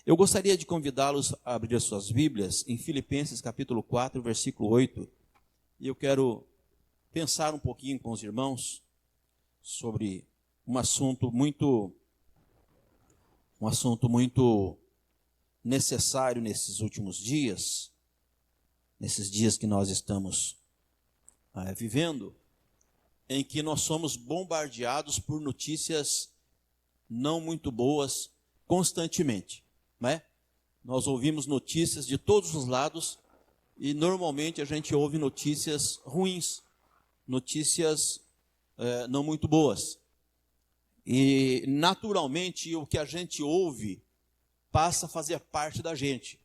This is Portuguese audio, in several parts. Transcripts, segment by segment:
Eu gostaria de convidá-los a abrir as suas Bíblias em Filipenses capítulo 4, versículo 8. E eu quero pensar um pouquinho com os irmãos sobre um assunto muito necessário nesses últimos dias, nesses dias que nós estamos vivendo, em que nós somos bombardeados por notícias não muito boas constantemente, não é? Nós ouvimos notícias de todos os lados e normalmente a gente ouve notícias ruins, notícias não muito boas. E naturalmente o que a gente ouve passa a fazer parte da gente.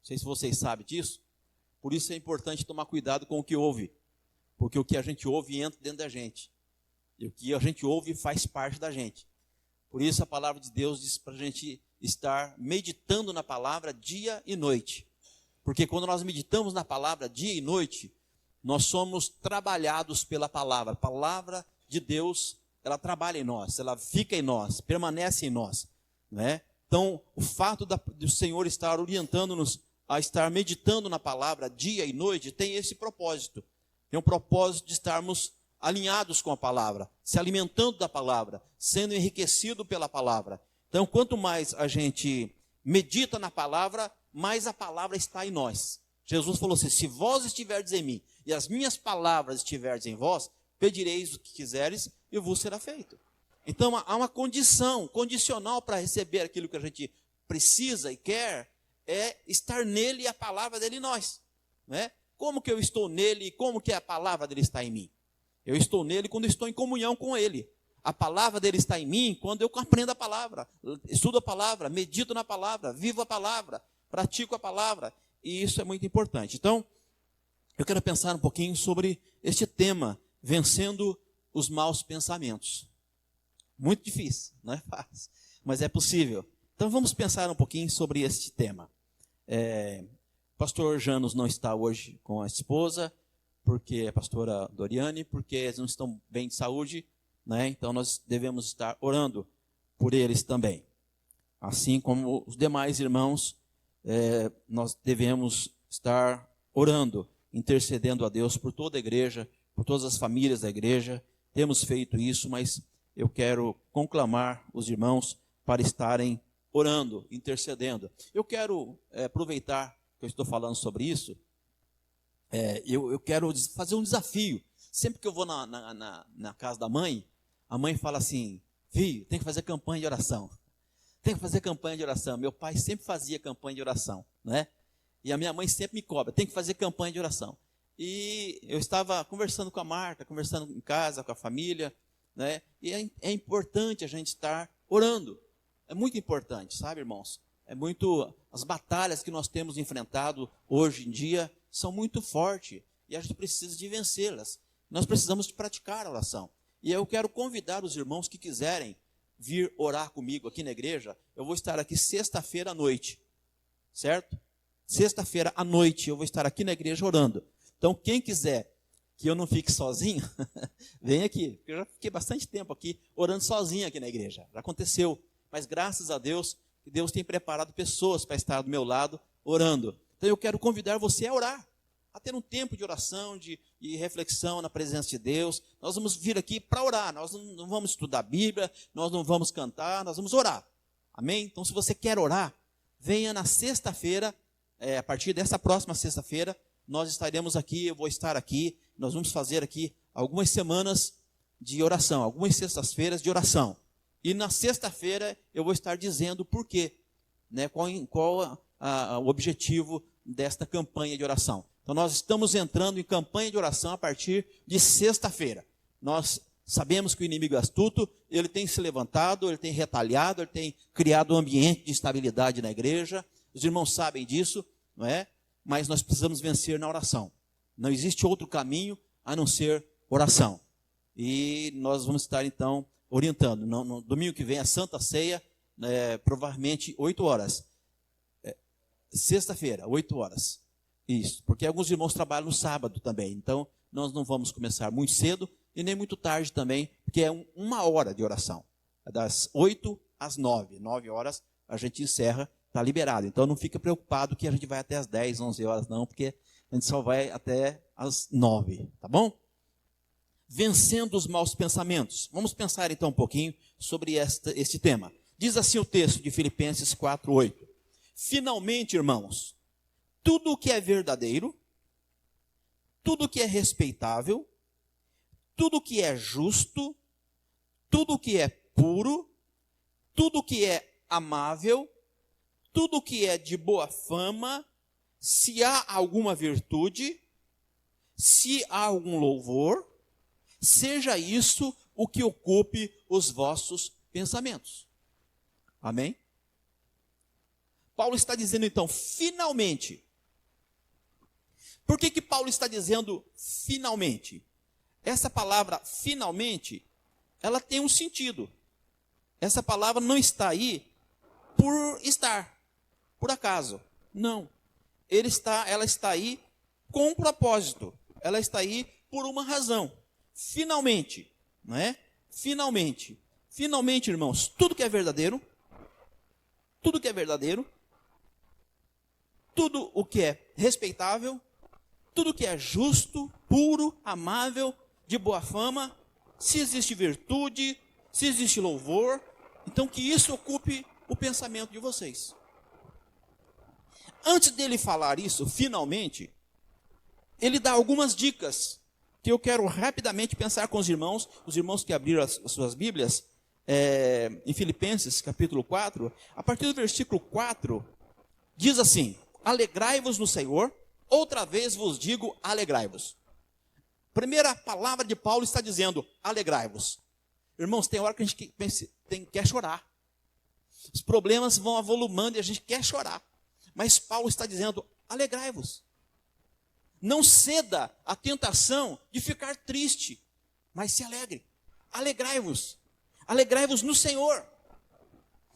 Não sei se vocês sabem disso. Por isso é importante tomar cuidado com o que ouve. Porque o que a gente ouve entra dentro da gente. E o que a gente ouve faz parte da gente. Por isso a palavra de Deus diz para a gente estar meditando na palavra dia e noite. Porque quando nós meditamos na palavra dia e noite, nós somos trabalhados pela palavra. A palavra de Deus, ela trabalha em nós, ela fica em nós, permanece em nós, né? Então, o fato do Senhor estar orientando-nos a estar meditando na palavra dia e noite tem esse propósito. Tem um propósito de estarmos alinhados com a palavra, se alimentando da palavra, sendo enriquecido pela palavra. Então, quanto mais a gente medita na palavra, mais a palavra está em nós. Jesus falou assim: se vós estiverdes em mim e as minhas palavras estiverdes em vós, pedireis o que quiseres e vos será feito. Então, há uma condicional para receber aquilo que a gente precisa e quer, é estar nele e a palavra dele em nós, né? Como que eu estou nele e como que a palavra dele está em mim? Eu estou nele quando estou em comunhão com ele. A palavra dele está em mim quando eu aprendo a palavra, estudo a palavra, medito na palavra, vivo a palavra, pratico a palavra. E isso é muito importante. Então, eu quero pensar um pouquinho sobre este tema, vencendo os maus pensamentos. Muito difícil, não é fácil, mas é possível. Então vamos pensar um pouquinho sobre este tema. Pastor Janos não está hoje com a esposa, porque a pastora Doriane, porque eles não estão bem de saúde, né? Então nós devemos estar orando por eles também. Assim como os demais irmãos, nós devemos estar orando, intercedendo a Deus por toda a igreja, por todas as famílias da igreja. Temos feito isso, mas eu quero conclamar os irmãos para estarem orando, intercedendo. Eu quero aproveitar que eu estou falando sobre isso, eu quero fazer um desafio. Sempre que eu vou na casa da mãe, a mãe fala assim: filho, tem que fazer campanha de oração. Tem que fazer campanha de oração. Meu pai sempre fazia campanha de oração, né? E a minha mãe sempre me cobra: tem que fazer campanha de oração. E eu estava conversando com a Marta, conversando em casa, com a família, né? E é importante a gente estar orando. É muito importante, sabe, irmãos? As batalhas que nós temos enfrentado hoje em dia são muito fortes. E a gente precisa de vencê-las. Nós precisamos de praticar a oração. E eu quero convidar os irmãos que quiserem vir orar comigo aqui na igreja. Eu vou estar aqui sexta-feira à noite, certo? Sexta-feira à noite eu vou estar aqui na igreja orando. Então, quem quiser que eu não fique sozinho, vem aqui. Eu já fiquei bastante tempo aqui orando sozinho aqui na igreja. Já aconteceu. Mas graças a Deus, que Deus tem preparado pessoas para estar do meu lado orando. Então eu quero convidar você a orar, a ter um tempo de oração, de reflexão na presença de Deus. Nós vamos vir aqui para orar. Nós não vamos estudar a Bíblia, nós não vamos cantar, nós vamos orar. Amém? Então se você quer orar, venha na sexta-feira, a partir dessa próxima sexta-feira, nós estaremos aqui, eu vou estar aqui, nós vamos fazer aqui algumas semanas de oração, algumas sextas-feiras de oração. E na sexta-feira eu vou estar dizendo por quê, né? Qual o objetivo desta campanha de oração. Então nós estamos entrando em campanha de oração a partir de sexta-feira. Nós sabemos que o inimigo é astuto, ele tem se levantado, ele tem retalhado, ele tem criado um ambiente de instabilidade na igreja. Os irmãos sabem disso, não é? Mas nós precisamos vencer na oração. Não existe outro caminho a não ser oração. E nós vamos estar então orientando. No domingo que vem, a Santa Ceia, provavelmente 8 horas. Sexta-feira, 8 horas. Isso, porque alguns irmãos trabalham no sábado também. Então, nós não vamos começar muito cedo e nem muito tarde também, porque é uma hora de oração. É das 8 às 9. 9 horas a gente encerra Está liberado. Então não fica preocupado que a gente vai até as 10, 11 horas, não, porque a gente só vai até as 9, tá bom? Vencendo os maus pensamentos. Vamos pensar então um pouquinho sobre este tema. Diz assim o texto de Filipenses 4:8. Finalmente, irmãos, tudo o que é verdadeiro, tudo o que é respeitável, tudo o que é justo, tudo o que é puro, tudo o que é amável, tudo o que é de boa fama, se há alguma virtude, se há algum louvor, seja isso o que ocupe os vossos pensamentos. Amém? Paulo está dizendo então, finalmente. Por que Paulo está dizendo finalmente? Essa palavra finalmente, ela tem um sentido. Essa palavra não está aí por estar, por acaso. Não. Ela está aí com um propósito. Ela está aí por uma razão. Finalmente, não é? Finalmente. Finalmente, irmãos, tudo que é verdadeiro, tudo que é verdadeiro, tudo o que é respeitável, tudo que é justo, puro, amável, de boa fama, se existe virtude, se existe louvor, então que isso ocupe o pensamento de vocês. Antes dele falar isso, finalmente, ele dá algumas dicas que eu quero rapidamente pensar com os irmãos que abriram as suas Bíblias, em Filipenses capítulo 4, a partir do versículo 4, diz assim: alegrai-vos no Senhor, outra vez vos digo, alegrai-vos. Primeira palavra de Paulo está dizendo, alegrai-vos. Irmãos, tem hora que a gente quer chorar. Os problemas vão avolumando e a gente quer chorar. Mas Paulo está dizendo, alegrai-vos. Não ceda à tentação de ficar triste, mas se alegre. Alegrai-vos. Alegrai-vos no Senhor.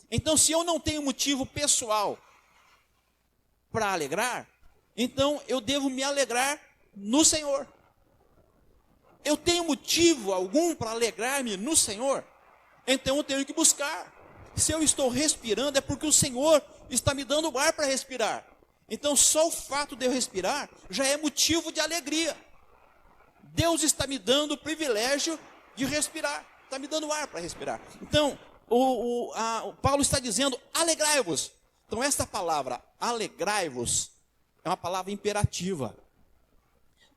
Então, se eu não tenho motivo pessoal para alegrar, então eu devo me alegrar no Senhor. Eu tenho motivo algum para alegrar-me no Senhor, então eu tenho que buscar. Se eu estou respirando é porque o Senhor está me dando ar para respirar. Então só o fato de eu respirar já é motivo de alegria. Deus está me dando o privilégio de respirar, está me dando ar para respirar. Então o Paulo está dizendo, alegrai-vos. Então esta palavra, alegrai-vos, é uma palavra imperativa.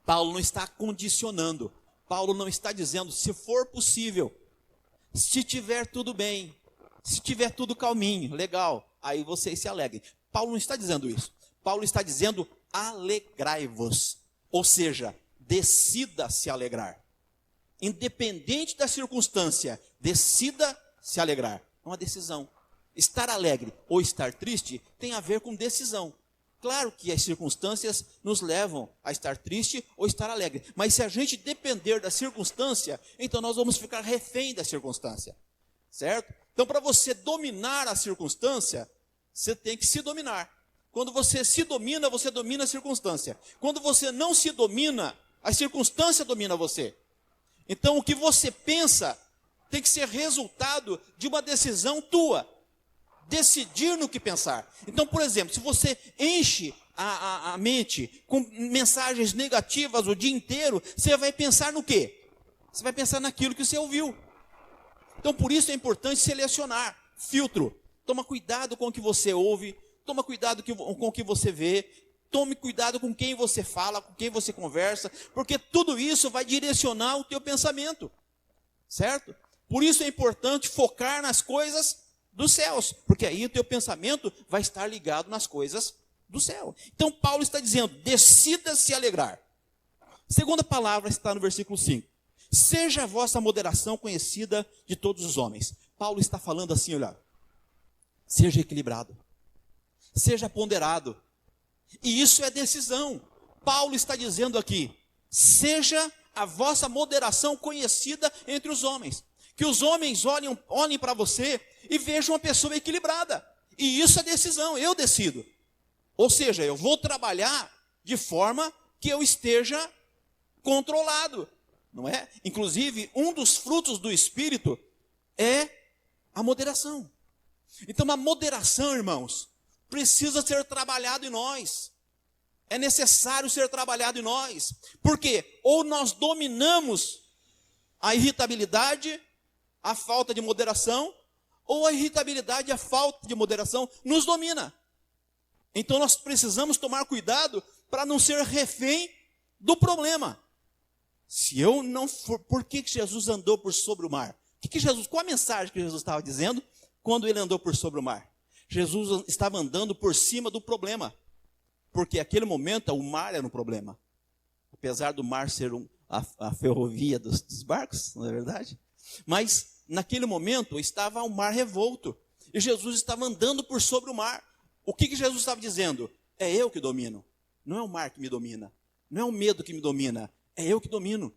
Paulo não está condicionando. Paulo não está dizendo, se for possível, se tiver tudo bem, se tiver tudo calminho, legal, aí vocês se alegrem. Paulo não está dizendo isso. Paulo está dizendo, alegrai-vos. Ou seja, decida se alegrar. Independente da circunstância, decida se alegrar. É uma decisão. Estar alegre ou estar triste tem a ver com decisão. Claro que as circunstâncias nos levam a estar triste ou estar alegre. Mas se a gente depender da circunstância, então nós vamos ficar refém da circunstância. Certo? Então, para você dominar a circunstância, você tem que se dominar. Quando você se domina, você domina a circunstância. Quando você não se domina, a circunstância domina você. Então, o que você pensa tem que ser resultado de uma decisão tua. Decidir no que pensar. Então, por exemplo, se você enche a mente com mensagens negativas o dia inteiro, você vai pensar no quê? Você vai pensar naquilo que você ouviu. Então, por isso é importante selecionar, filtro. Toma cuidado com o que você ouve, toma cuidado com o que você vê, tome cuidado com quem você fala, com quem você conversa, porque tudo isso vai direcionar o teu pensamento, certo? Por isso é importante focar nas coisas dos céus, porque aí o teu pensamento vai estar ligado nas coisas do céu. Então Paulo está dizendo, decida se alegrar. Segunda palavra está no versículo 5. Seja a vossa moderação conhecida de todos os homens. Paulo está falando assim, olha, seja equilibrado, seja ponderado. E isso é decisão. Paulo está dizendo aqui, seja a vossa moderação conhecida entre os homens. Que os homens olhem para você e vejam uma pessoa equilibrada. E isso é decisão, eu decido. Ou seja, eu vou trabalhar de forma que eu esteja controlado, não é? Inclusive, um dos frutos do Espírito é a moderação. Então, a moderação, irmãos, precisa ser trabalhado em nós. É necessário ser trabalhado em nós. Porque ou nós dominamos a irritabilidade, a falta de moderação, ou a irritabilidade e a falta de moderação nos domina. Então nós precisamos tomar cuidado para não ser refém do problema. Se eu não for, por que Jesus andou por sobre o mar? Qual a mensagem que Jesus estava dizendo quando ele andou por sobre o mar? Jesus estava andando por cima do problema. Porque naquele momento o mar era um problema. Apesar do mar ser a ferrovia dos barcos, não é verdade? Mas naquele momento estava o mar revolto. E Jesus estava andando por sobre o mar. O que Jesus estava dizendo? É eu que domino. Não é o mar que me domina. Não é o medo que me domina. É eu que domino.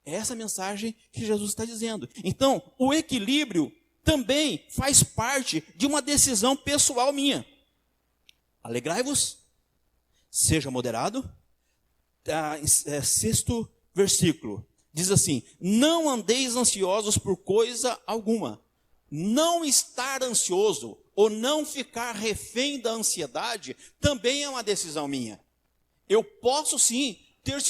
É essa a mensagem que Jesus está dizendo. Então, o equilíbrio também faz parte de uma decisão pessoal minha. Alegrai-vos, seja moderado. Sexto versículo. Diz assim: não andeis ansiosos por coisa alguma. Não estar ansioso ou não ficar refém da ansiedade também é uma decisão minha. Eu posso sim ter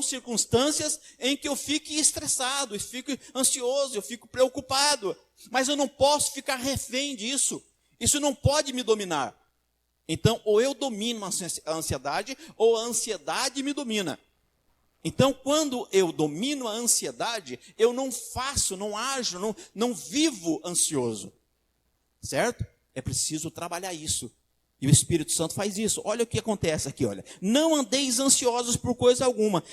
circunstâncias em que eu fique estressado, eu fico ansioso, eu fico preocupado, mas eu não posso ficar refém disso. Isso não pode me dominar. Então, ou eu domino a ansiedade, ou a ansiedade me domina. Então, quando eu domino a ansiedade, eu não faço, não ajo, não vivo ansioso. Certo? É preciso trabalhar isso. E o Espírito Santo faz isso. Olha o que acontece aqui, olha. Não andeis ansiosos por coisa alguma.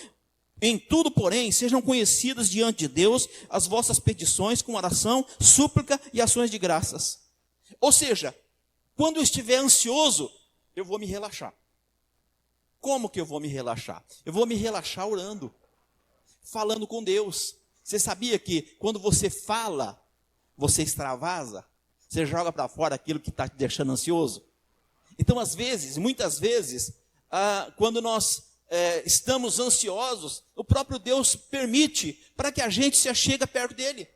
Em tudo, porém, sejam conhecidas diante de Deus as vossas petições com oração, súplica e ações de graças. Ou seja, quando eu estiver ansioso, eu vou me relaxar. Como que eu vou me relaxar? Eu vou me relaxar orando, falando com Deus. Você sabia que quando você fala, você extravasa? Você joga para fora aquilo que está te deixando ansioso? Então, às vezes, muitas vezes, quando nós estamos ansiosos, o próprio Deus permite para que a gente se achegue perto dele,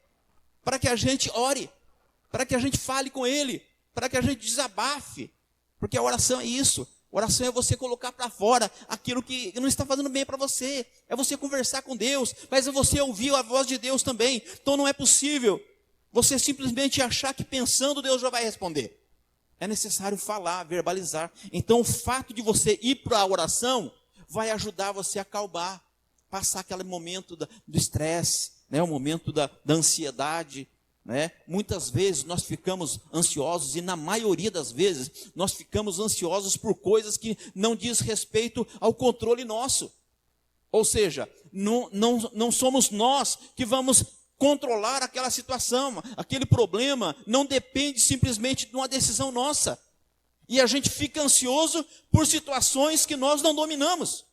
para que a gente ore, para que a gente fale com ele, para que a gente desabafe, porque a oração é isso. Oração é você colocar para fora aquilo que não está fazendo bem para você, é você conversar com Deus, mas é você ouvir a voz de Deus também. Então não é possível você simplesmente achar que pensando Deus já vai responder. É necessário falar, verbalizar. Então o fato de você ir para a oração vai ajudar você a acalmar, passar aquele momento do estresse, né? O momento da ansiedade. Né? Muitas vezes nós ficamos ansiosos, e na maioria das vezes nós ficamos ansiosos por coisas que não diz respeito ao controle nosso. Ou seja, não somos nós que vamos controlar aquela situação, aquele problema não depende simplesmente de uma decisão nossa. E a gente fica ansioso por situações que nós não dominamos.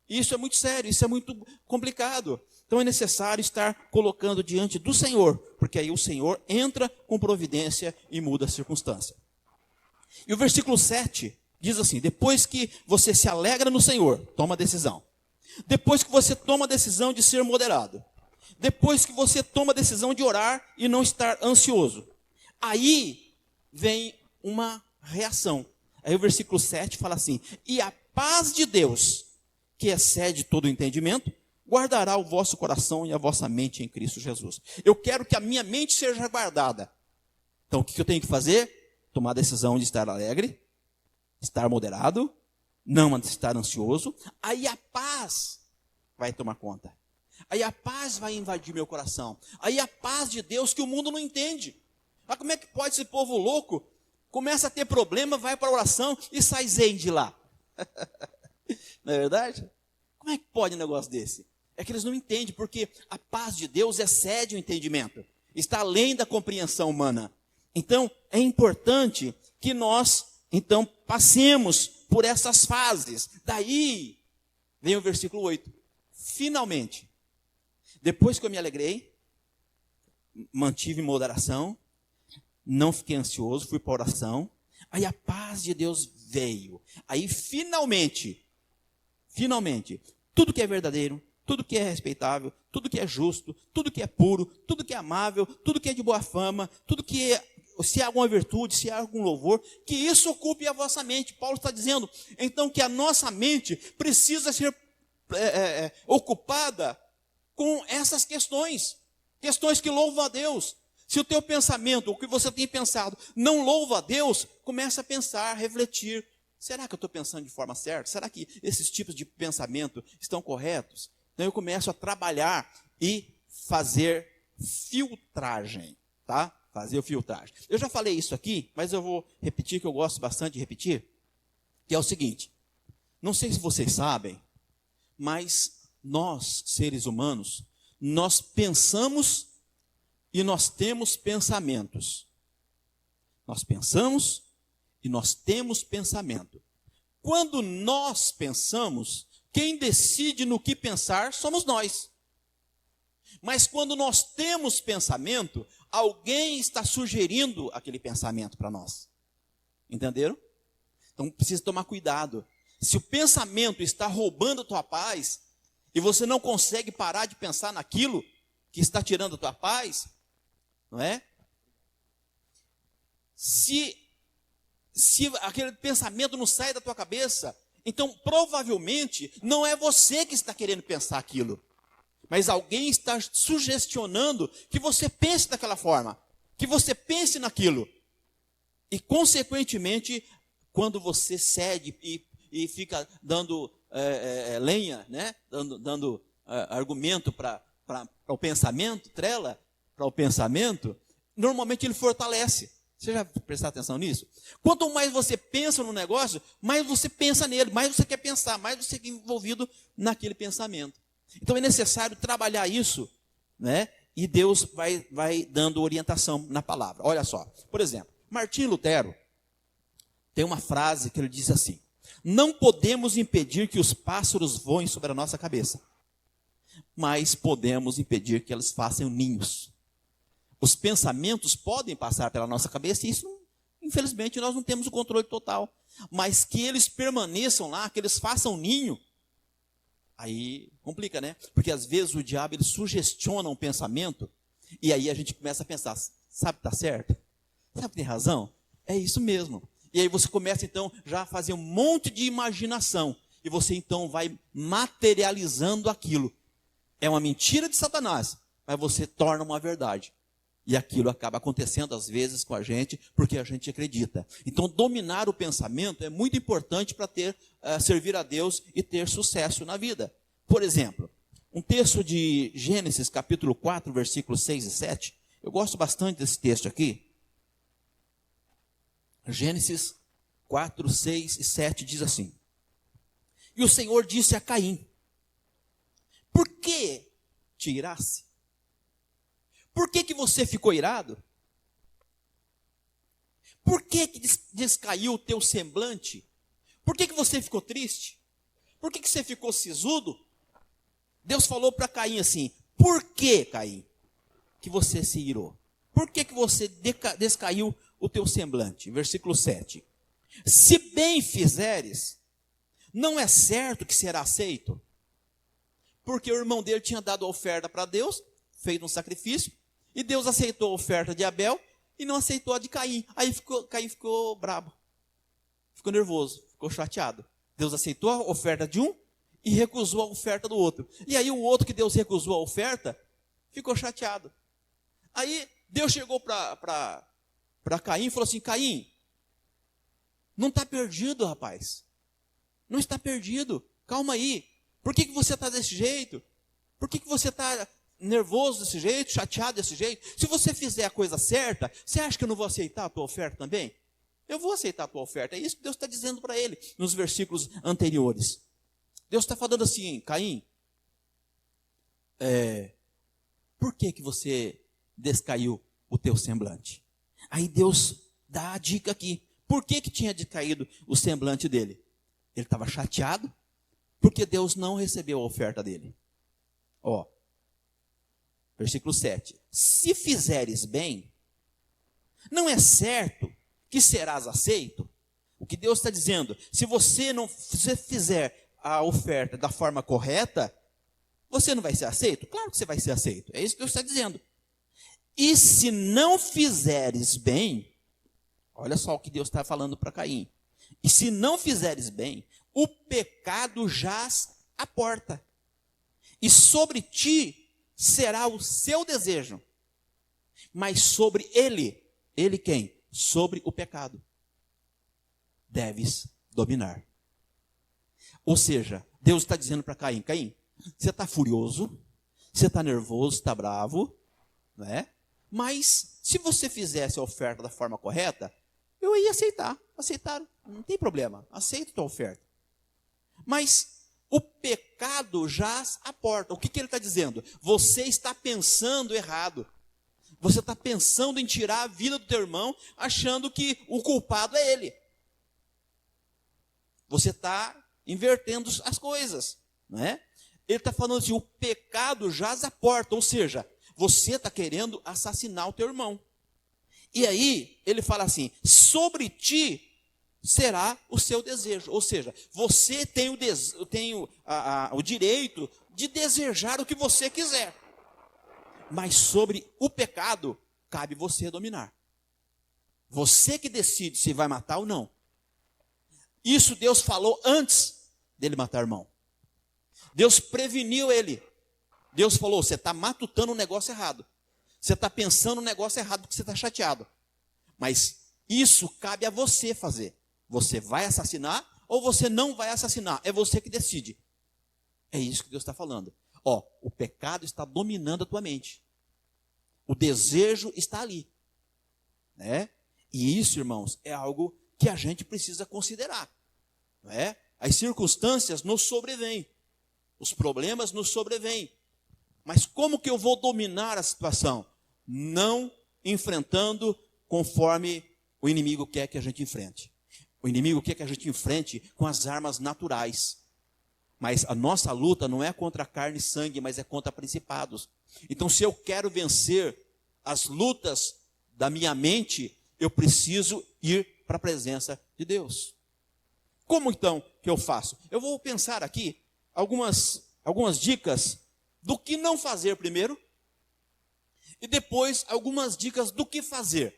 Isso é muito sério, isso é muito complicado. Então é necessário estar colocando diante do Senhor, porque aí o Senhor entra com providência e muda a circunstância. E o versículo 7 diz assim: depois que você se alegra no Senhor, toma decisão. Depois que você toma a decisão de ser moderado. Depois que você toma a decisão de orar e não estar ansioso. Aí vem uma reação. Aí o versículo 7 fala assim: e a paz de Deus, que excede todo o entendimento, guardará o vosso coração e a vossa mente em Cristo Jesus. Eu quero que a minha mente seja guardada. Então o que eu tenho que fazer? Tomar a decisão de estar alegre, estar moderado, não estar ansioso. Aí a paz vai tomar conta. Aí a paz vai invadir meu coração. Aí a paz de Deus que o mundo não entende. Mas como é que pode esse povo louco? Começa a ter problema, vai para a oração e sai zen de lá. Não é verdade? Como é que pode um negócio desse? É que eles não entendem, porque a paz de Deus excede o entendimento. Está além da compreensão humana. Então, é importante que nós, então, passemos por essas fases. Daí, vem o versículo 8. Finalmente, depois que eu me alegrei, mantive moderação, não fiquei ansioso, fui para a oração, aí a paz de Deus veio. Aí, finalmente, tudo que é verdadeiro, tudo que é respeitável, tudo que é justo, tudo que é puro, tudo que é amável, tudo que é de boa fama, tudo que se há alguma virtude, se há algum louvor, que isso ocupe a vossa mente. Paulo está dizendo, então, que a nossa mente precisa ser ocupada com essas questões que louvam a Deus. Se o teu pensamento, o que você tem pensado, não louva a Deus, começa a pensar, refletir. Será que eu estou pensando de forma certa? Será que esses tipos de pensamento estão corretos? Então eu começo a trabalhar e fazer filtragem, tá? Fazer filtragem. Eu já falei isso aqui, mas eu vou repetir, que eu gosto bastante de repetir, que é o seguinte, não sei se vocês sabem, mas nós, seres humanos, nós pensamos e nós temos pensamentos. Nós pensamos e nós temos pensamento. Quando nós pensamos, quem decide no que pensar somos nós. Mas quando nós temos pensamento, alguém está sugerindo aquele pensamento para nós. Entenderam? Então precisa tomar cuidado. Se o pensamento está roubando a tua paz, e você não consegue parar de pensar naquilo que está tirando a tua paz, não é? Se aquele pensamento não sai da tua cabeça, então provavelmente não é você que está querendo pensar aquilo, mas alguém está sugestionando que você pense daquela forma, que você pense naquilo. E consequentemente, quando você cede e fica dando lenha, né? dando argumento para o pensamento, trela para o pensamento, normalmente ele fortalece. Você já prestou atenção nisso? Quanto mais você pensa no negócio, mais você pensa nele, mais você quer pensar, mais você é envolvido naquele pensamento. Então é necessário trabalhar isso, né? E Deus vai dando orientação na palavra. Olha só, por exemplo, Martim Lutero tem uma frase que ele diz assim: não podemos impedir que os pássaros voem sobre a nossa cabeça, mas podemos impedir que eles façam ninhos. Os pensamentos podem passar pela nossa cabeça e isso, infelizmente, nós não temos o controle total. Mas que eles permaneçam lá, que eles façam ninho, aí complica, né? Porque às vezes o diabo ele sugestiona um pensamento e aí a gente começa a pensar, sabe que está certo? Sabe que tem razão? É isso mesmo. E aí você começa então já a fazer um monte de imaginação e você então vai materializando aquilo. É uma mentira de Satanás, mas você torna uma verdade. E aquilo acaba acontecendo às vezes com a gente, porque a gente acredita. Então, dominar o pensamento é muito importante para servir a Deus e ter sucesso na vida. Por exemplo, um texto de Gênesis, capítulo 4, versículos 6 e 7. Eu gosto bastante desse texto aqui. Gênesis 4, 6 e 7 diz assim: e o Senhor disse a Caim: por que te irasse? Por que você ficou irado? Por que descaiu o teu semblante? Por que você ficou triste? Por que você ficou sisudo? Deus falou para Caim assim: por que, Caim, que você se irou? Por que você descaiu o teu semblante? Versículo 7. Se bem fizeres, não é certo que será aceito? Porque o irmão dele tinha dado a oferta para Deus, feito um sacrifício, e Deus aceitou a oferta de Abel e não aceitou a de Caim. Aí Caim ficou bravo, ficou nervoso, ficou chateado. Deus aceitou a oferta de um e recusou a oferta do outro. E aí o outro que Deus recusou a oferta ficou chateado. Aí Deus chegou para Caim e falou assim: Caim, não está perdido, rapaz. Não está perdido. Calma aí. Por que você está desse jeito? Por que você está nervoso desse jeito, chateado desse jeito? Se você fizer a coisa certa, você acha que eu não vou aceitar a tua oferta também? Eu vou aceitar a tua oferta. É isso que Deus está dizendo para ele nos versículos anteriores. Deus está falando assim: Caim, por que você descaiu o teu semblante? Aí Deus dá a dica aqui. Por que tinha decaído o semblante dele? Ele estava chateado porque Deus não recebeu a oferta dele. Ó, versículo 7. Se fizeres bem, não é certo que serás aceito? O que Deus está dizendo: se você fizer a oferta da forma correta, você não vai ser aceito? Claro que você vai ser aceito. É isso que Deus está dizendo. E se não fizeres bem, Olha só o que Deus está falando para Caim. E se não fizeres bem, o pecado jaz à porta. E sobre ti será o seu desejo. Mas sobre ele quem? Sobre o pecado, deves dominar. Ou seja, Deus está dizendo para Caim, Caim, você está furioso, você está nervoso, está bravo, né? Mas se você fizesse a oferta da forma correta, eu ia aceitar, não tem problema, aceito a tua oferta. Mas o pecado jaz à porta. O que ele está dizendo? Você está pensando errado. Você está pensando em tirar a vida do teu irmão, achando que o culpado é ele. Você está invertendo as coisas, não é? Ele está falando assim, o pecado jaz à porta, ou seja, você está querendo assassinar o teu irmão. E aí, ele fala assim, sobre ti será o seu desejo. Ou seja, você tem o direito de desejar o que você quiser. Mas sobre o pecado, cabe você dominar. Você que decide se vai matar ou não. Isso Deus falou antes dele matar o irmão. Deus preveniu ele. Deus falou, você está matutando um negócio errado. Você está pensando um negócio errado porque você está chateado. Mas isso cabe a você fazer. Você vai assassinar ou você não vai assassinar. É você que decide. É isso que Deus está falando. O pecado está dominando a tua mente. O desejo está ali. Né? E isso, irmãos, é algo que a gente precisa considerar. Não é? As circunstâncias nos sobrevêm. Os problemas nos sobrevêm. Mas como que eu vou dominar a situação? Não enfrentando conforme o inimigo quer que a gente enfrente. O inimigo quer que a gente enfrente com as armas naturais. Mas a nossa luta não é contra carne e sangue, mas é contra principados. Então, se eu quero vencer as lutas da minha mente, eu preciso ir para a presença de Deus. Como então que eu faço? Eu vou pensar aqui algumas dicas do que não fazer primeiro, e depois algumas dicas do que fazer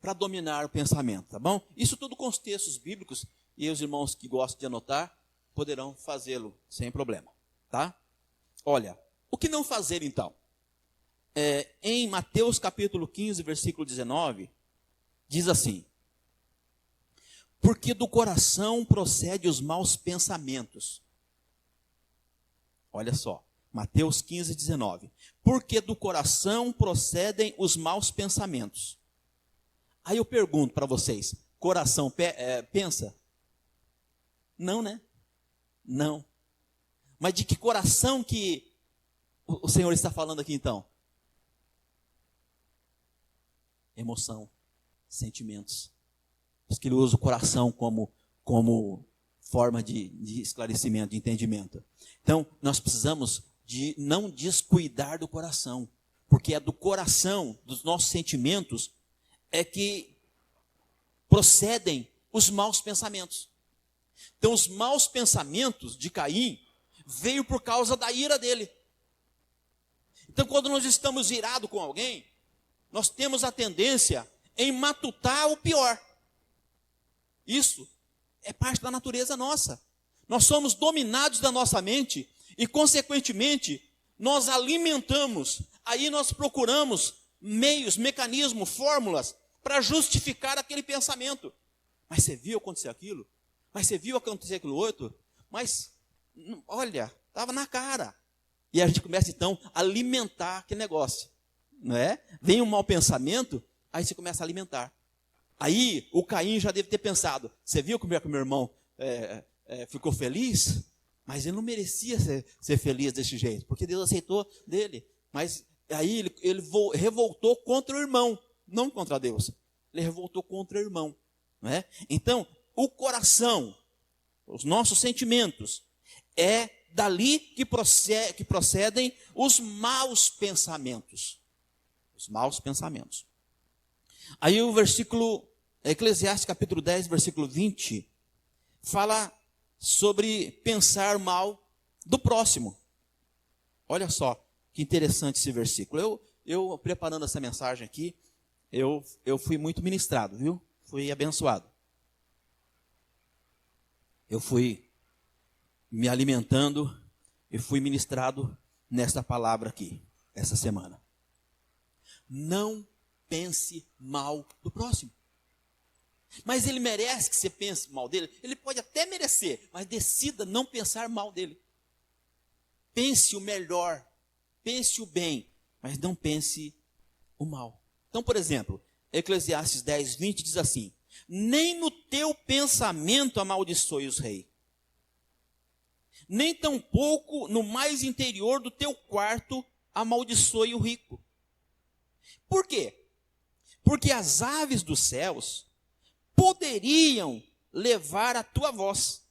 para dominar o pensamento, tá bom? Isso tudo com os textos bíblicos, e os irmãos que gostam de anotar poderão fazê-lo sem problema, tá? Olha, o que não fazer então? Em Mateus capítulo 15, versículo 19, diz assim, porque do coração procede os maus pensamentos. Olha só, Mateus 15, 19. Porque do coração procedem os maus pensamentos. Aí eu pergunto para vocês, coração pensa? Não, né? Não. Mas de que coração que o Senhor está falando aqui então? Emoção, sentimentos. Por isso que ele usa o coração como forma de esclarecimento, de entendimento. Então, nós precisamos de não descuidar do coração, porque é do coração, dos nossos sentimentos, é que procedem os maus pensamentos. Então, os maus pensamentos de Caim veio por causa da ira dele. Então, quando nós estamos irados com alguém, nós temos a tendência em matutar o pior. Isso é parte da natureza nossa. Nós somos dominados da nossa mente e, consequentemente, nós alimentamos, aí nós procuramos meios, mecanismos, fórmulas para justificar aquele pensamento. Mas você viu acontecer aquilo? Mas você viu acontecer aquilo outro? Mas, olha, estava na cara. E a gente começa, então, a alimentar aquele negócio. Não é? Vem um mau pensamento, aí você começa a alimentar. Aí o Caim já deve ter pensado, você viu como é que meu irmão ficou feliz? Mas ele não merecia ser feliz desse jeito, porque Deus aceitou dele. Mas aí ele revoltou contra o irmão, não contra Deus. Ele revoltou contra o irmão. Não é? Então, o coração, os nossos sentimentos, é dali que procedem os maus pensamentos. Os maus pensamentos. Aí o versículo, Eclesiastes capítulo 10, versículo 20, fala sobre pensar mal do próximo. Olha só que interessante esse versículo. Eu preparando essa mensagem aqui, eu fui muito ministrado, viu? fui abençoado. Eu fui me alimentando e fui ministrado nesta palavra aqui, essa semana. Não pense mal do próximo. Mas ele merece que você pense mal dele? Ele pode até merecer, mas decida não pensar mal dele. Pense o melhor, pense o bem, mas não pense o mal. Então, por exemplo, Eclesiastes 10, 20 diz assim: nem no teu pensamento amaldiçoe os reis, nem tampouco no mais interior do teu quarto amaldiçoe o rico. Por quê? Porque as aves dos céus poderiam levar a tua voz,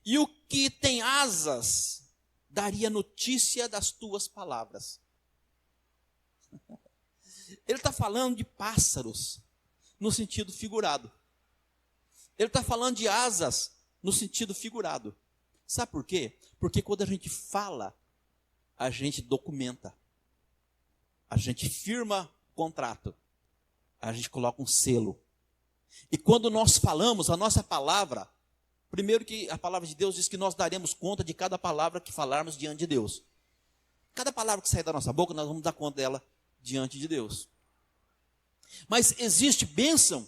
e o que tem asas daria notícia das tuas palavras. Ele está falando de pássaros no sentido figurado. Ele está falando de asas no sentido figurado. Sabe por quê? Porque quando a gente fala, a gente documenta, a gente firma contrato, a gente coloca um selo. E quando nós falamos, a nossa palavra, primeiro que a palavra de Deus diz que nós daremos conta de cada palavra que falarmos diante de Deus. Cada palavra que sair da nossa boca, nós vamos dar conta dela diante de Deus. Mas existe bênção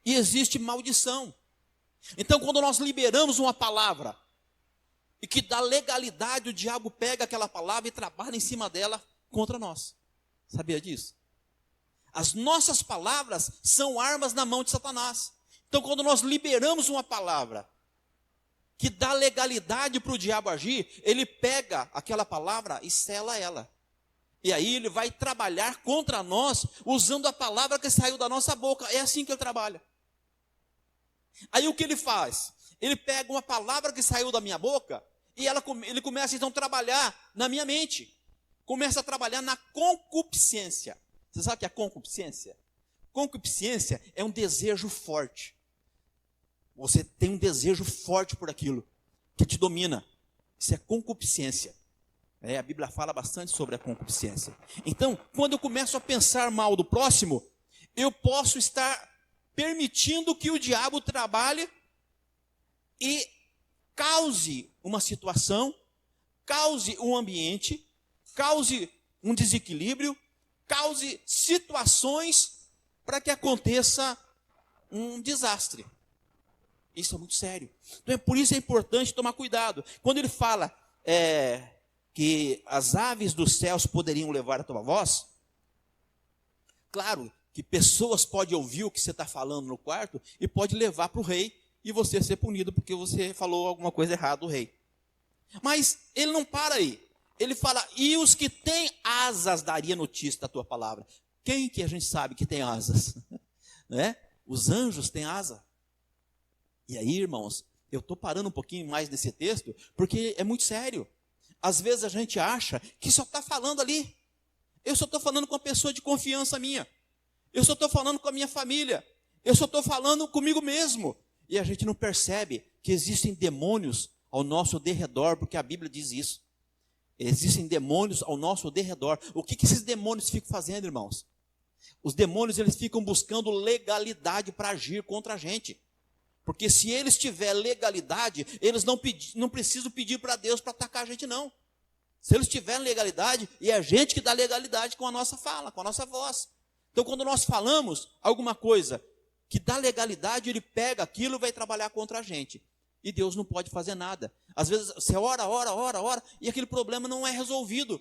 e existe maldição. Então, quando nós liberamos uma palavra e que dá legalidade, o diabo pega aquela palavra e trabalha em cima dela contra nós. Sabia disso? As nossas palavras são armas na mão de Satanás. Então, quando nós liberamos uma palavra que dá legalidade para o diabo agir, ele pega aquela palavra e sela ela. E aí ele vai trabalhar contra nós usando a palavra que saiu da nossa boca. É assim que ele trabalha. Aí o que ele faz? Ele pega uma palavra que saiu da minha boca e ele começa então a trabalhar na minha mente. Começa a trabalhar na concupiscência. Você sabe o que é concupiscência? Concupiscência é um desejo forte. Você tem um desejo forte por aquilo que te domina. Isso é concupiscência. A Bíblia fala bastante sobre a concupiscência. Então, quando eu começo a pensar mal do próximo, eu posso estar permitindo que o diabo trabalhe e cause uma situação, cause um ambiente, cause um desequilíbrio, cause situações para que aconteça um desastre. Isso é muito sério. Então, por isso é importante tomar cuidado. Quando ele fala que as aves dos céus poderiam levar a tua voz, claro que pessoas podem ouvir o que você está falando no quarto e pode levar para o rei e você ser punido porque você falou alguma coisa errada do rei. Mas ele não para aí. Ele fala, e os que têm asas daria notícia da tua palavra. Quem que a gente sabe que tem asas? Né? Os anjos têm asa. E aí, irmãos, eu estou parando um pouquinho mais nesse texto, porque é muito sério. Às vezes a gente acha que só está falando ali. Eu só estou falando com a pessoa de confiança minha. Eu só estou falando com a minha família. Eu só estou falando comigo mesmo. E a gente não percebe que existem demônios ao nosso derredor, porque a Bíblia diz isso. Existem demônios ao nosso derredor. O que esses demônios ficam fazendo, irmãos? Os demônios, eles ficam buscando legalidade para agir contra a gente. Porque se eles tiverem legalidade, eles não precisam pedir para Deus para atacar a gente, não. Se eles tiverem legalidade, é a gente que dá legalidade com a nossa fala, com a nossa voz. Então, quando nós falamos alguma coisa que dá legalidade, ele pega aquilo e vai trabalhar contra a gente. E Deus não pode fazer nada. Às vezes você ora, e aquele problema não é resolvido.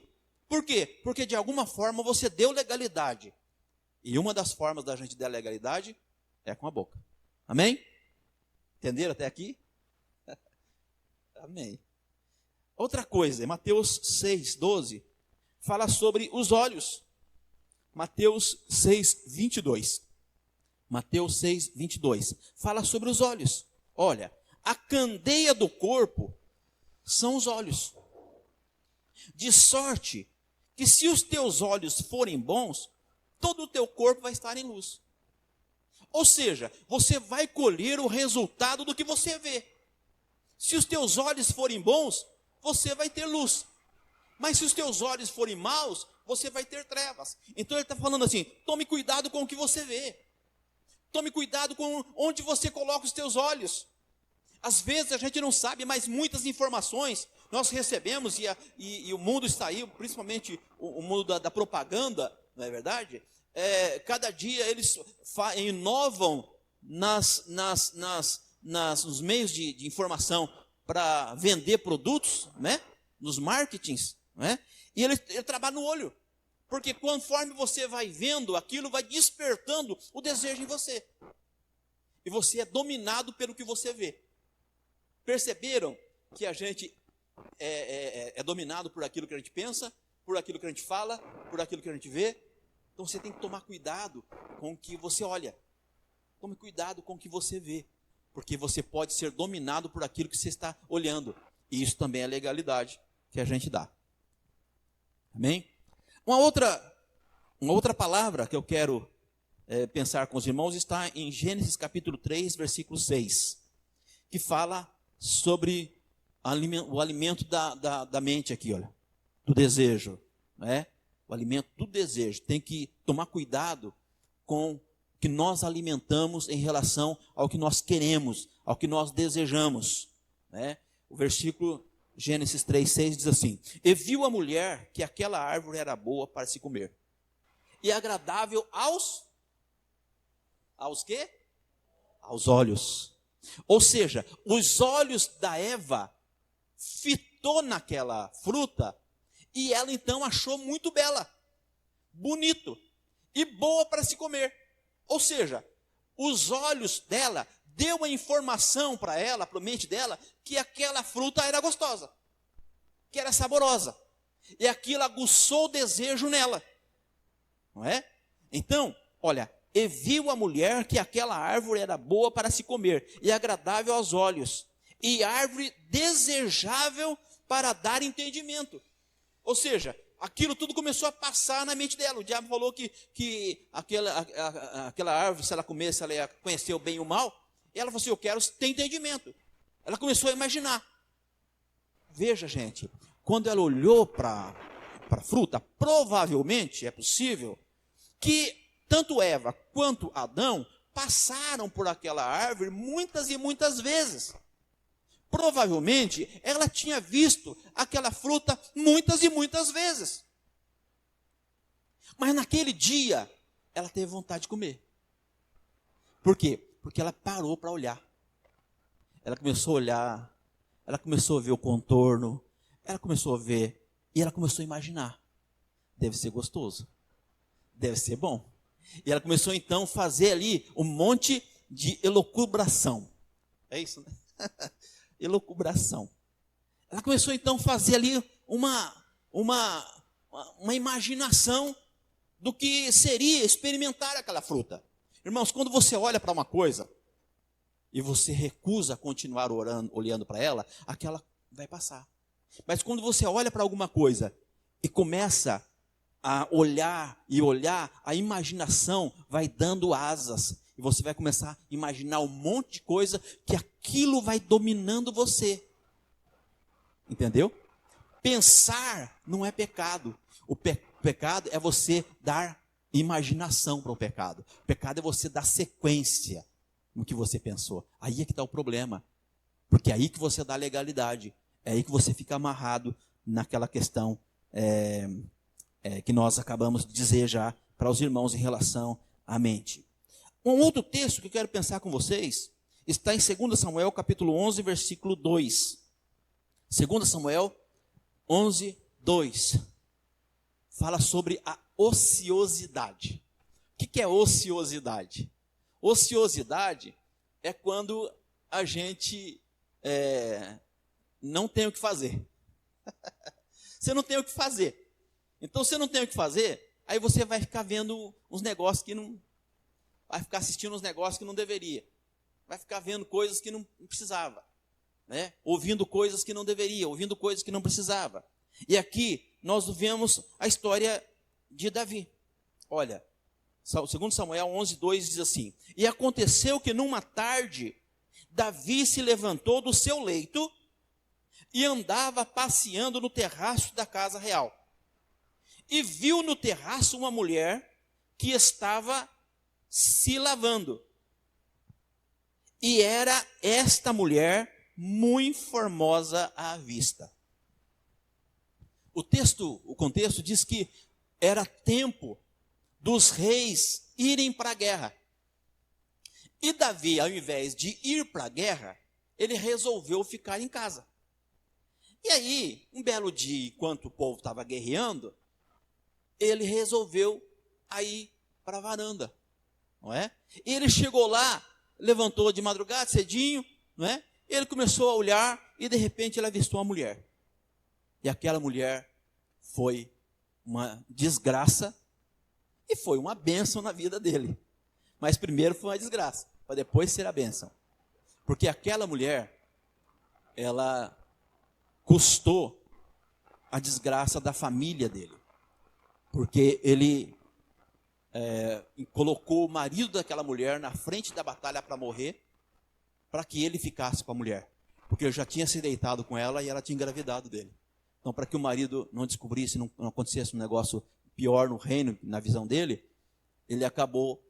Por quê? Porque de alguma forma você deu legalidade. E uma das formas da gente dar legalidade é com a boca. Amém? Entenderam até aqui? Amém. Outra coisa, Mateus 6, 12, fala sobre os olhos. Mateus 6, 22. Mateus 6, 22. Fala sobre os olhos. Olha, a candeia do corpo são os olhos. De sorte que se os teus olhos forem bons, todo o teu corpo vai estar em luz. Ou seja, você vai colher o resultado do que você vê. Se os teus olhos forem bons, você vai ter luz. Mas se os teus olhos forem maus, você vai ter trevas. Então ele está falando assim, tome cuidado com o que você vê. Tome cuidado com onde você coloca os teus olhos. Às vezes a gente não sabe, mas muitas informações nós recebemos, e o mundo está aí, principalmente o mundo da propaganda, não é verdade? Cada dia eles inovam nos meios de informação para vender produtos, né? Nos marketings, né? E ele trabalha no olho. Porque conforme você vai vendo, aquilo vai despertando o desejo em você. E você é dominado pelo que você vê. Perceberam que a gente é dominado por aquilo que a gente pensa, por aquilo que a gente fala, por aquilo que a gente vê? Então você tem que tomar cuidado com o que você olha. Tome cuidado com o que você vê. Porque você pode ser dominado por aquilo que você está olhando. E isso também é legalidade que a gente dá. Amém? Uma outra palavra que eu quero pensar com os irmãos está em Gênesis capítulo 3, versículo 6, que fala sobre o alimento da mente aqui, olha, do desejo, né? O alimento do desejo. Tem que tomar cuidado com o que nós alimentamos em relação ao que nós queremos, ao que nós desejamos, né? O versículo Gênesis 3,6 diz assim: e viu a mulher que aquela árvore era boa para se comer, e agradável aos quê? Aos olhos. Ou seja, os olhos da Eva fitou naquela fruta, e ela então achou muito bela, bonito, e boa para se comer. Ou seja, os olhos dela deu a informação para ela, para a mente dela, que aquela fruta era gostosa, que era saborosa. E aquilo aguçou o desejo nela. Não é? Então, olha, e viu a mulher que aquela árvore era boa para se comer, e agradável aos olhos, e árvore desejável para dar entendimento. Ou seja, aquilo tudo começou a passar na mente dela. O diabo falou que aquela árvore, se ela comesse, ela ia conhecer o bem e o mal. E ela falou assim: eu quero ter entendimento. Ela começou a imaginar. Veja, gente, quando ela olhou para a fruta, provavelmente é possível que tanto Eva quanto Adão passaram por aquela árvore muitas e muitas vezes. Provavelmente ela tinha visto aquela fruta muitas e muitas vezes. Mas naquele dia ela teve vontade de comer. Por quê? Porque ela parou para olhar. Ela começou a olhar, ela começou a ver o contorno, ela começou a ver, e ela começou a imaginar. Deve ser gostoso, deve ser bom. E ela começou então a fazer ali um monte de elucubração. É isso, né? Elucubração. Ela começou então a fazer ali uma imaginação do que seria experimentar aquela fruta. Irmãos, quando você olha para uma coisa e você recusa continuar olhando para ela, aquela vai passar. Mas quando você olha para alguma coisa e começa a olhar e olhar, a imaginação vai dando asas. E você vai começar a imaginar um monte de coisa que aquilo vai dominando você. Entendeu? Pensar não é pecado. O pecado é você dar imaginação para o pecado. O pecado é você dar sequência no que você pensou. Aí é que está o problema. Porque é aí que você dá legalidade. É aí que você fica amarrado naquela questão que nós acabamos de dizer já para os irmãos em relação à mente. Um outro texto que eu quero pensar com vocês está em 2 Samuel capítulo 11, versículo 2. 2 Samuel 11, 2. Fala sobre a ociosidade. O que é ociosidade? Ociosidade é quando a gente não tem o que fazer. Você não tem o que fazer. Então, você não tem o que fazer, aí você vai ficar vendo uns negócios que não... Vai ficar assistindo uns negócios que não deveria. Vai ficar vendo coisas que não precisava. Né? Ouvindo coisas que não deveria, ouvindo coisas que não precisava. E aqui nós vemos a história de Davi. Olha, 2 Samuel 11, 2 diz assim: e aconteceu que numa tarde, Davi se levantou do seu leito e andava passeando no terraço da casa real. E viu no terraço uma mulher que estava se lavando. E era esta mulher muito formosa à vista. O contexto diz que era tempo dos reis irem para a guerra. E Davi, ao invés de ir para a guerra, ele resolveu ficar em casa. E aí, um belo dia, enquanto o povo estava guerreando, ele resolveu ir para a varanda, não é? E ele chegou lá, levantou de madrugada, cedinho, não é? Ele começou a olhar e de repente ele avistou uma mulher. E aquela mulher foi uma desgraça e foi uma bênção na vida dele. Mas primeiro foi uma desgraça, para depois ser a bênção. Porque aquela mulher, ela custou a desgraça da família dele. Porque ele colocou o marido daquela mulher na frente da batalha para morrer, para que ele ficasse com a mulher. Porque ele já tinha se deitado com ela e ela tinha engravidado dele. Então, para que o marido não descobrisse, não acontecesse um negócio pior no reino, na visão dele, ele acabou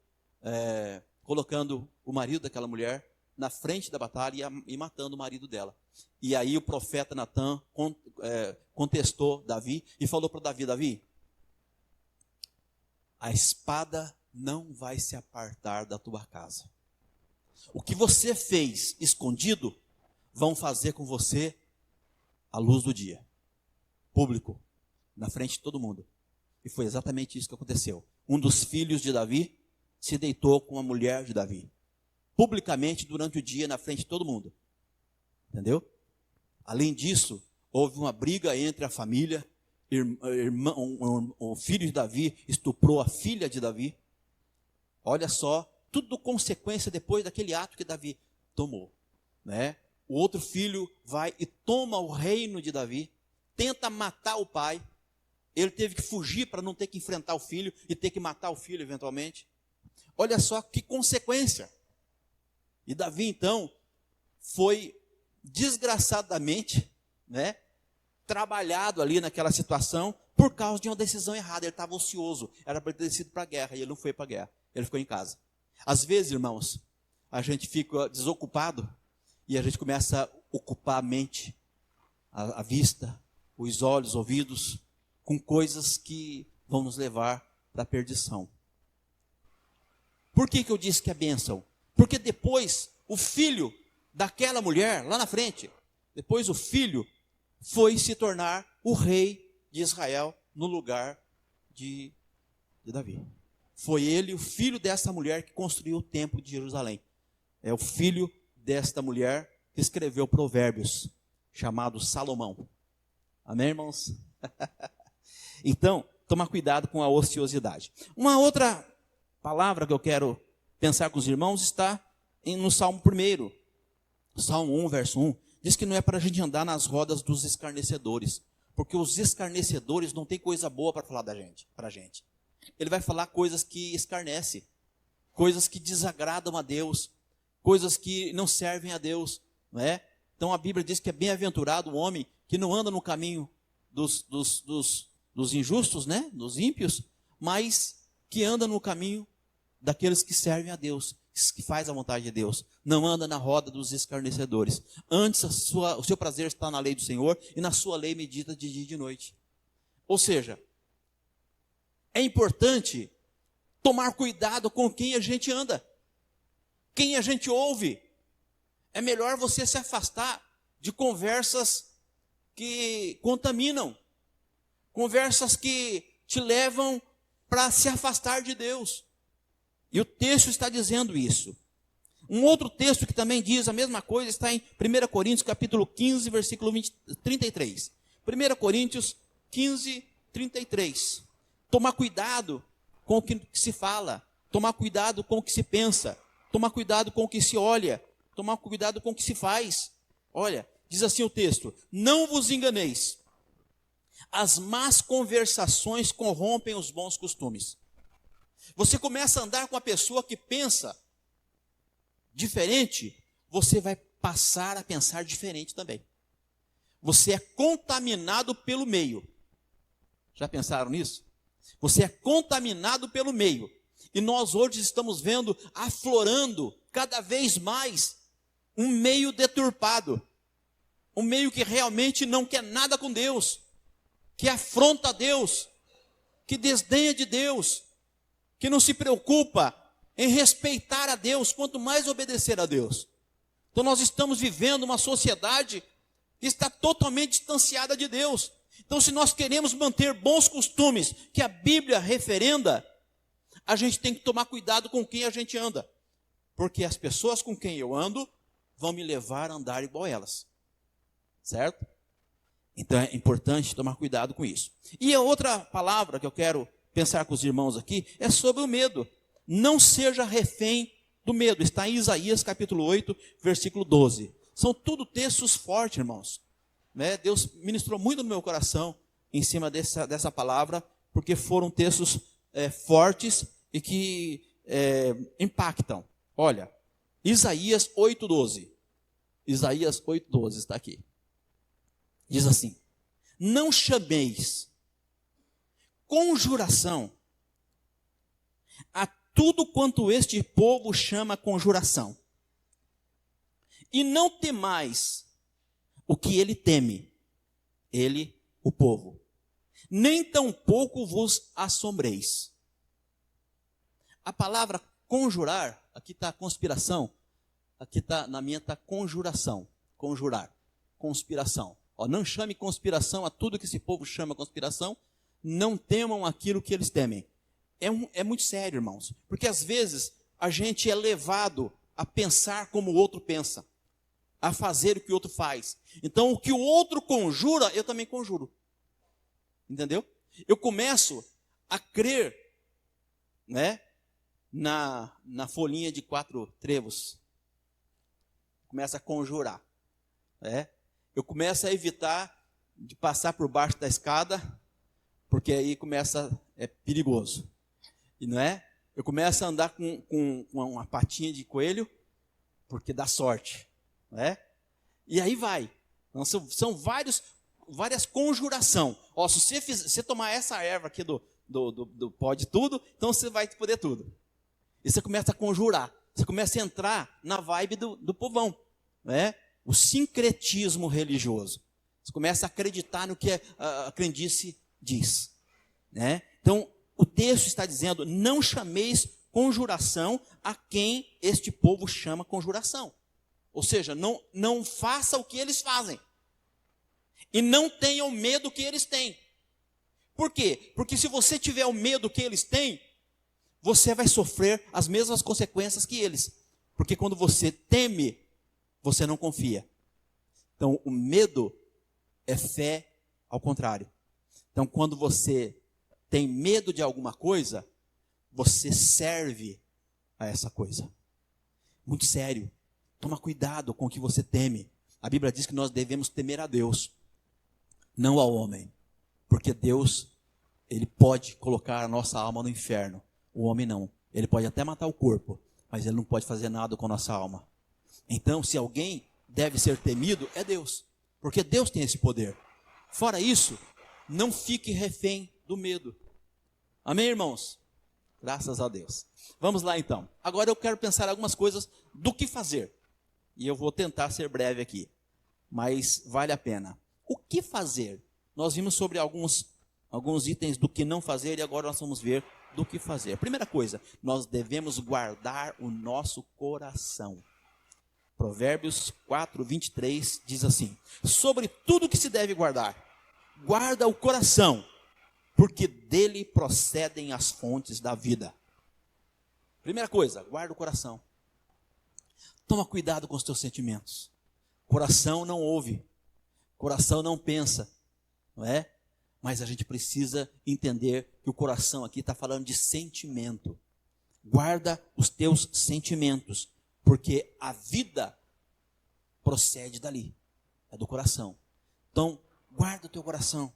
colocando o marido daquela mulher na frente da batalha e matando o marido dela. E aí o profeta Natan contestou Davi e falou para Davi: Davi, a espada não vai se apartar da tua casa. O que você fez escondido, vão fazer com você à luz do dia. Público, na frente de todo mundo. E foi exatamente isso que aconteceu. Um dos filhos de Davi se deitou com a mulher de Davi. Publicamente, durante o dia, na frente de todo mundo. Entendeu? Além disso, houve uma briga entre a família. O filho de Davi estuprou a filha de Davi. Olha só, tudo consequência depois daquele ato que Davi tomou, né? O outro filho vai e toma o reino de Davi, tenta matar o pai. Ele teve que fugir para não ter que enfrentar o filho e ter que matar o filho eventualmente. Olha só que consequência. E Davi então foi desgraçadamente, né, trabalhado ali naquela situação por causa de uma decisão errada. Ele estava ocioso, era para ter sido para a guerra e ele não foi para a guerra, ele ficou em casa. Às vezes, irmãos, a gente fica desocupado e a gente começa a ocupar a mente, a vista, os olhos, os ouvidos, com coisas que vão nos levar para a perdição. Por que eu disse que é bênção? Porque depois o filho daquela mulher, lá na frente, depois o filho foi se tornar o rei de Israel no lugar de Davi. Foi ele, o filho dessa mulher, que construiu o templo de Jerusalém. É o filho desta mulher que escreveu Provérbios, chamado Salomão. Amém, irmãos? Então, tomar cuidado com a ociosidade. Uma outra palavra que eu quero pensar com os irmãos está no Salmo 1. Salmo 1, verso 1. Diz que não é para a gente andar nas rodas dos escarnecedores. Porque os escarnecedores não têm coisa boa para falar para a gente. Ele vai falar coisas que escarnecem, coisas que desagradam a Deus, coisas que não servem a Deus, não é? Então a Bíblia diz que é bem-aventurado o homem que não anda no caminho dos injustos, né? Dos ímpios, mas que anda no caminho daqueles que servem a Deus, que faz a vontade de Deus. Não anda na roda dos escarnecedores. Antes o seu prazer está na lei do Senhor e na sua lei medita de dia e de noite. Ou seja, é importante tomar cuidado com quem a gente anda, quem a gente ouve. É melhor você se afastar de conversas que contaminam, conversas que te levam para se afastar de Deus. E o texto está dizendo isso. Um outro texto que também diz a mesma coisa está em 1 Coríntios capítulo 15, versículo 33. 1 Coríntios 15, 33. Tomar cuidado com o que se fala, tomar cuidado com o que se pensa, tomar cuidado com o que se olha, tomar cuidado com o que se faz. Olha, diz assim o texto: não vos enganeis, as más conversações corrompem os bons costumes. Você começa a andar com uma pessoa que pensa diferente, você vai passar a pensar diferente também. Você é contaminado pelo meio. Já pensaram nisso? Você é contaminado pelo meio. E nós hoje estamos vendo aflorando cada vez mais um meio deturpado, um meio que realmente não quer nada com Deus, que afronta a Deus, que desdenha de Deus, que não se preocupa em respeitar a Deus, quanto mais obedecer a Deus. Então nós estamos vivendo uma sociedade que está totalmente distanciada de Deus. Então, se nós queremos manter bons costumes que a Bíblia referenda, a gente tem que tomar cuidado com quem a gente anda, porque as pessoas com quem eu ando vão me levar a andar igual elas, certo? Então é importante tomar cuidado com isso. E a outra palavra que eu quero pensar com os irmãos aqui é sobre o medo. Não seja refém do medo. Está em Isaías capítulo 8, versículo 12. São tudo textos fortes, irmãos. Deus ministrou muito no meu coração em cima dessa palavra, porque foram textos fortes e que impactam. Olha, Isaías 8:12. Isaías 8:12 está aqui. Diz assim: não chameis conjuração a tudo quanto este povo chama conjuração, e não temais o que ele teme, ele, o povo, nem tampouco vos assombreis. A palavra conjurar, aqui está conspiração, aqui está, na minha está conjuração, conjurar, conspiração. Não chame conspiração a tudo que esse povo chama conspiração, não temam aquilo que eles temem. É muito sério, irmãos, porque às vezes a gente é levado a pensar como o outro pensa, a fazer o que o outro faz. Então, o que o outro conjura, eu também conjuro. Entendeu? Eu começo a crer, na folhinha de 4 trevos. Começo a conjurar. Eu começo a evitar de passar por baixo da escada, porque aí é perigoso. E eu começo a andar com uma patinha de coelho, porque dá sorte. E aí vai. Então, são várias conjurações. Se você tomar essa erva aqui do pó de tudo, então você vai poder tudo. E você começa a conjurar. Você começa a entrar na vibe do povão. O sincretismo religioso. Você começa a acreditar no que a crendice diz. Então, o texto está dizendo: não chameis conjuração a quem este povo chama conjuração. Ou seja, não faça o que eles fazem. E não tenha o medo que eles têm. Por quê? Porque se você tiver o medo que eles têm, você vai sofrer as mesmas consequências que eles. Porque quando você teme, você não confia. Então, o medo é fé ao contrário. Então, quando você tem medo de alguma coisa, você serve a essa coisa. Muito sério. Toma cuidado com o que você teme. A Bíblia diz que nós devemos temer a Deus, não ao homem. Porque Deus, Ele pode colocar a nossa alma no inferno. O homem não. Ele pode até matar o corpo, mas Ele não pode fazer nada com a nossa alma. Então, se alguém deve ser temido, é Deus. Porque Deus tem esse poder. Fora isso, não fique refém do medo. Amém, irmãos? Graças a Deus. Vamos lá então. Agora eu quero pensar algumas coisas do que fazer. E eu vou tentar ser breve aqui, mas vale a pena. O que fazer? Nós vimos sobre alguns itens do que não fazer e agora nós vamos ver do que fazer. A primeira coisa, nós devemos guardar o nosso coração. Provérbios 4:23 diz assim: sobre tudo que se deve guardar, guarda o coração, porque dele procedem as fontes da vida. Primeira coisa, guarda o coração. Toma cuidado com os teus sentimentos. Coração não ouve, coração não pensa, não é? Mas a gente precisa entender que o coração aqui está falando de sentimento. Guarda os teus sentimentos, porque a vida procede dali, é do coração. Então, guarda o teu coração.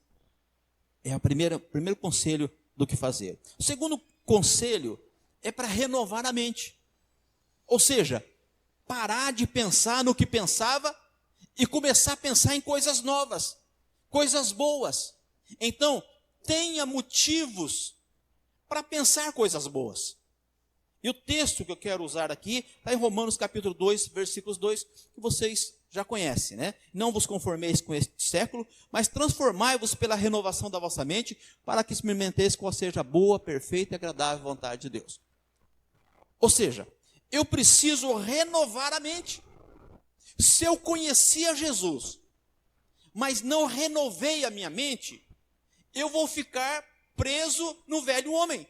É o primeiro conselho do que fazer. O segundo conselho é para renovar a mente. Ou seja, parar de pensar no que pensava e começar a pensar em coisas novas, coisas boas. Então, tenha motivos para pensar coisas boas. E o texto que eu quero usar aqui está em Romanos capítulo 2, versículos 2, que vocês já conhecem, né? Não vos conformeis com este século, mas transformai-vos pela renovação da vossa mente, para que experimenteis qual seja a boa, perfeita e agradável vontade de Deus. Ou seja, eu preciso renovar a mente. Se eu conhecia Jesus, mas não renovei a minha mente, eu vou ficar preso no velho homem.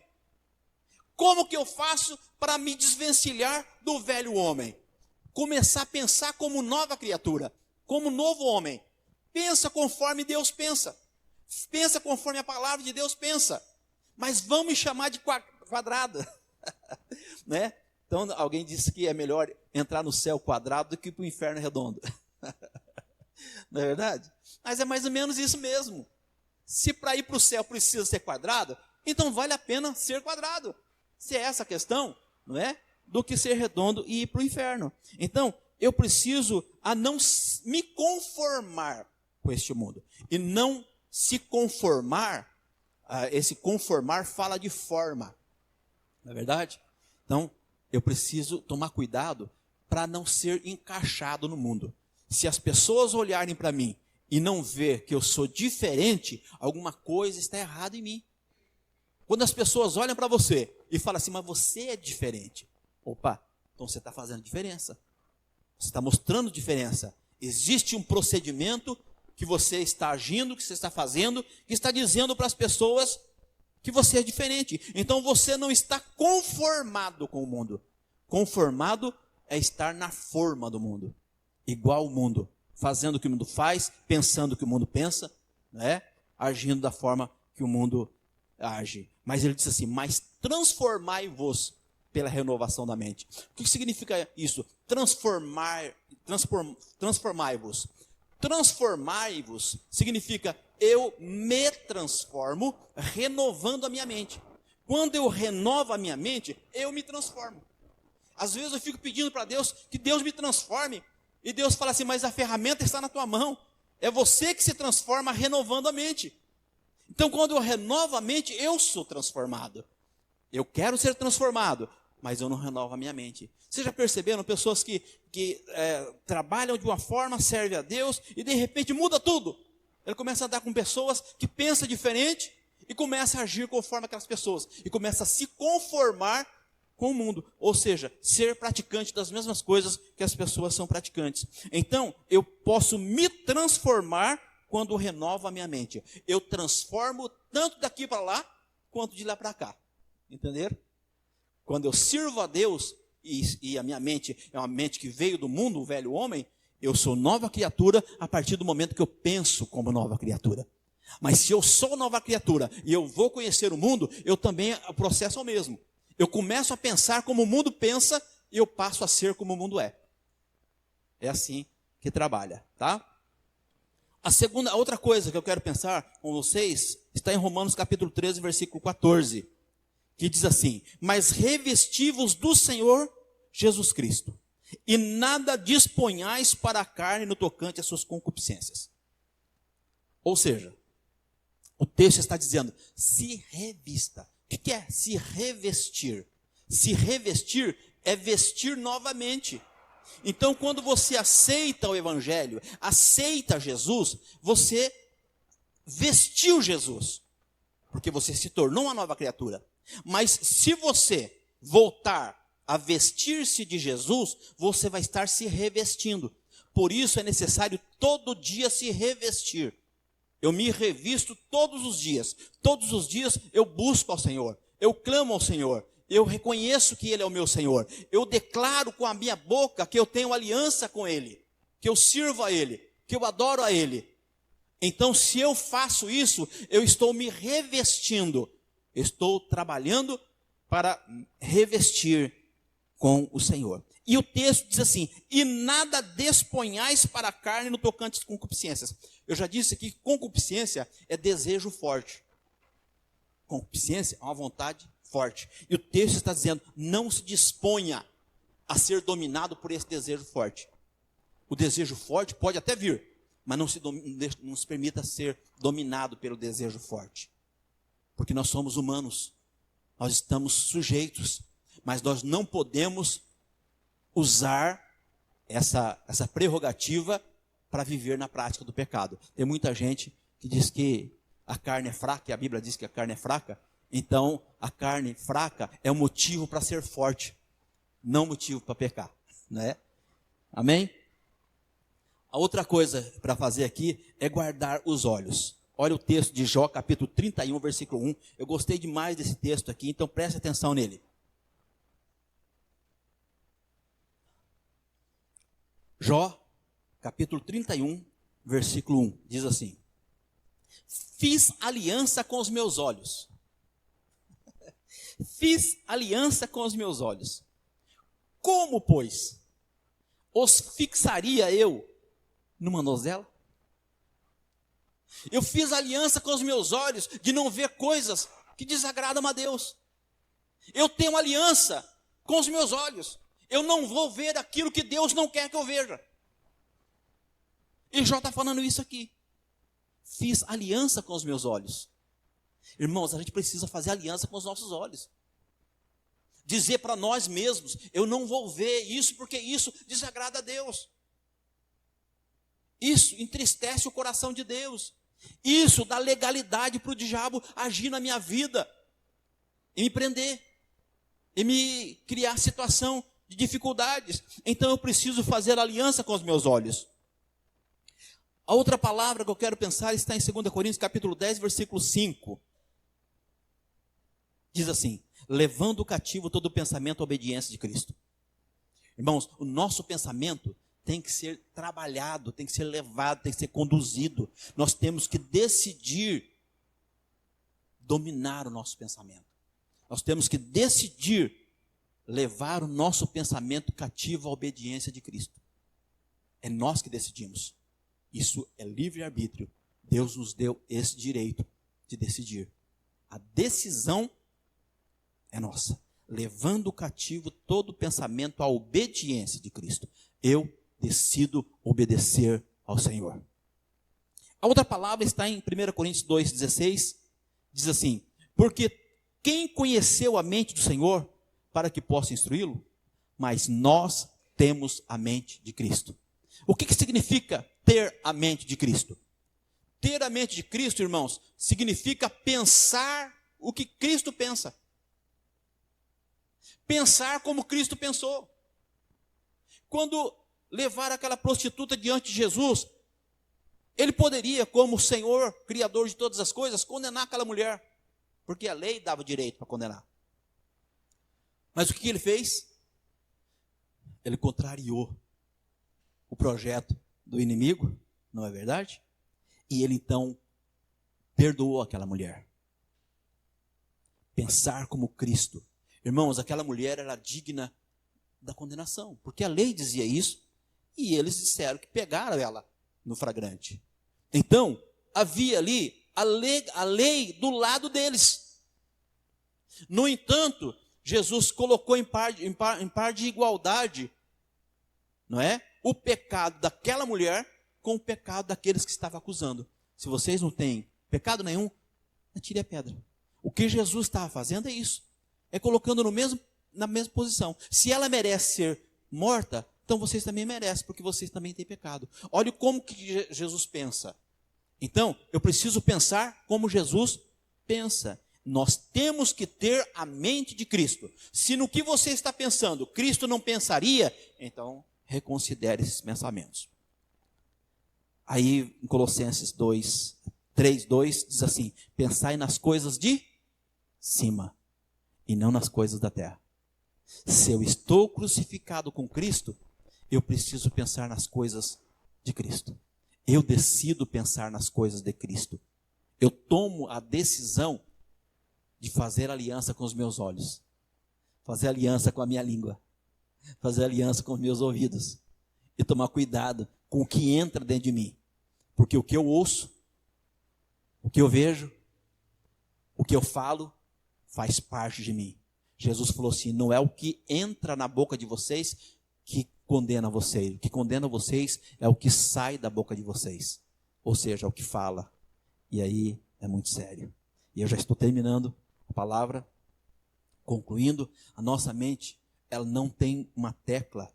Como que eu faço para me desvencilhar do velho homem? Começar a pensar como nova criatura, como novo homem. Pensa conforme Deus pensa. Pensa conforme a palavra de Deus pensa. Mas vão me chamar de quadrada. Né? Então alguém disse que é melhor entrar no céu quadrado do que para o inferno redondo. Não é verdade? Mas é mais ou menos isso mesmo. Se para ir para o céu precisa ser quadrado, então vale a pena ser quadrado. Se é essa a questão, não é? Do que ser redondo e ir para o inferno. Então, eu preciso a não me conformar com este mundo. E não se conformar, esse conformar fala de forma. Não é verdade? Então, eu preciso tomar cuidado para não ser encaixado no mundo. Se as pessoas olharem para mim e não ver que eu sou diferente, alguma coisa está errada em mim. Quando as pessoas olham para você e falam assim, mas você é diferente. Opa, então você está fazendo diferença. Você está mostrando diferença. Existe um procedimento que você está agindo, que você está fazendo, que está dizendo para as pessoas que você é diferente. Então você não está conformado com o mundo. Conformado é estar na forma do mundo. Igual ao mundo. Fazendo o que o mundo faz, pensando o que o mundo pensa, né? Agindo da forma que o mundo age. Mas ele diz assim, mas transformai-vos pela renovação da mente. O que significa isso? Transformai-vos. Transformai-vos significa eu me transformo renovando a minha mente. Quando eu renovo a minha mente, eu me transformo. Às vezes eu fico pedindo para Deus que Deus me transforme. E Deus fala assim, mas a ferramenta está na tua mão. É você que se transforma renovando a mente. Então, quando eu renovo a mente, eu sou transformado. Eu quero ser transformado, mas eu não renovo a minha mente. Vocês já perceberam pessoas que trabalham de uma forma, servem a Deus, e de repente muda tudo. Ele começa a andar com pessoas que pensam diferente, e começa a agir conforme aquelas pessoas. E começa a se conformar com o mundo. Ou seja, ser praticante das mesmas coisas que as pessoas são praticantes. Então, eu posso me transformar quando renovo a minha mente. Eu transformo tanto daqui para lá, quanto de lá para cá. Entenderam? Quando eu sirvo a Deus, e a minha mente é uma mente que veio do mundo, o velho homem, eu sou nova criatura a partir do momento que eu penso como nova criatura. Mas se eu sou nova criatura e eu vou conhecer o mundo, eu também, o processo é o mesmo. Eu começo a pensar como o mundo pensa e eu passo a ser como o mundo é. É assim que trabalha, tá? A outra coisa que eu quero pensar com vocês está em Romanos capítulo 13, versículo 14, que diz assim, mas revesti-vos do Senhor Jesus Cristo, e nada disponhais para a carne no tocante às suas concupiscências. Ou seja, o texto está dizendo, se revista. O que é se revestir? Se revestir é vestir novamente. Então, quando você aceita o Evangelho, aceita Jesus, você vestiu Jesus. Porque você se tornou uma nova criatura. Mas se você voltar a vestir-se de Jesus, você vai estar se revestindo. Por isso é necessário todo dia se revestir. Eu me revisto todos os dias. Todos os dias eu busco ao Senhor. Eu clamo ao Senhor. Eu reconheço que Ele é o meu Senhor. Eu declaro com a minha boca que eu tenho aliança com Ele. Que eu sirvo a Ele. Que eu adoro a Ele. Então, se eu faço isso, eu estou me revestindo. Estou trabalhando para revestir com o Senhor. E o texto diz assim, e nada desponhais para a carne no tocante às concupiscências. Eu já disse aqui que concupiscência é desejo forte. Concupiscência é uma vontade forte. E o texto está dizendo, não se disponha a ser dominado por esse desejo forte. O desejo forte pode até vir, mas não se permita ser dominado pelo desejo forte. Porque nós somos humanos, nós estamos sujeitos. Mas nós não podemos usar essa prerrogativa para viver na prática do pecado. Tem muita gente que diz que a carne é fraca, e a Bíblia diz que a carne é fraca. Então, a carne fraca é um motivo para ser forte, não motivo para pecar, né? Amém? A outra coisa para fazer aqui é guardar os olhos. Olha o texto de Jó, capítulo 31, versículo 1. Eu gostei demais desse texto aqui, então preste atenção nele. Jó, capítulo 31, versículo 1, diz assim: fiz aliança com os meus olhos. Fiz aliança com os meus olhos. Como, pois, os fixaria eu numa nozela? Eu fiz aliança com os meus olhos de não ver coisas que desagradam a Deus. Eu tenho aliança com os meus olhos. Eu não vou ver aquilo que Deus não quer que eu veja. E Jó está falando isso aqui. Fiz aliança com os meus olhos. Irmãos, a gente precisa fazer aliança com os nossos olhos. Dizer para nós mesmos, eu não vou ver isso porque isso desagrada a Deus. Isso entristece o coração de Deus. Isso dá legalidade para o diabo agir na minha vida. E me prender. E me criar situação de dificuldades. Então eu preciso fazer aliança com os meus olhos. A outra palavra que eu quero pensar está em 2 Coríntios capítulo 10, versículo 5. Diz assim: levando cativo todo o pensamento à obediência de Cristo. Irmãos, o nosso pensamento tem que ser trabalhado, tem que ser levado, tem que ser conduzido. Nós temos que decidir dominar o nosso pensamento. Nós temos que decidir levar o nosso pensamento cativo à obediência de Cristo. É nós que decidimos. Isso é livre-arbítrio. Deus nos deu esse direito de decidir. A decisão é nossa. Levando cativo todo pensamento à obediência de Cristo. Eu decido obedecer ao Senhor. A outra palavra está em 1 Coríntios 2,16. Diz assim: porque quem conheceu a mente do Senhor para que possa instruí-lo? Mas nós temos a mente de Cristo. O que significa ter a mente de Cristo? Ter a mente de Cristo, irmãos, significa pensar o que Cristo pensa. Pensar como Cristo pensou. Quando levar aquela prostituta diante de Jesus, ele poderia, como Senhor, Criador de todas as coisas, condenar aquela mulher, porque a lei dava direito para condenar. Mas o que ele fez? Ele contrariou o projeto do inimigo, não é verdade? E ele então perdoou aquela mulher. Pensar como Cristo. Irmãos, aquela mulher era digna da condenação, porque a lei dizia isso, e eles disseram que pegaram ela no flagrante. Então, havia ali a lei do lado deles. No entanto, Jesus colocou em par de igualdade, não é? O pecado daquela mulher com o pecado daqueles que estavam acusando. Se vocês não têm pecado nenhum, atire a pedra. O que Jesus estava fazendo é isso. É colocando na mesma posição. Se ela merece ser morta, então vocês também merecem, porque vocês também têm pecado. Olha como que Jesus pensa. Então, eu preciso pensar como Jesus pensa. Nós temos que ter a mente de Cristo. Se no que você está pensando, Cristo não pensaria, então reconsidere esses pensamentos. Aí, em Colossenses 3:2, diz assim: pensai nas coisas de cima, e não nas coisas da terra. Se eu estou crucificado com Cristo, eu preciso pensar nas coisas de Cristo. Eu decido pensar nas coisas de Cristo. Eu tomo a decisão de fazer aliança com os meus olhos, fazer aliança com a minha língua, fazer aliança com os meus ouvidos e tomar cuidado com o que entra dentro de mim. Porque o que eu ouço, o que eu vejo, o que eu falo, faz parte de mim. Jesus falou assim: não é o que entra na boca de vocês que condena vocês. O que condena vocês é o que sai da boca de vocês. Ou seja, é o que fala. E aí é muito sério. E eu já estou terminando a palavra. Concluindo, a nossa mente, ela não tem uma tecla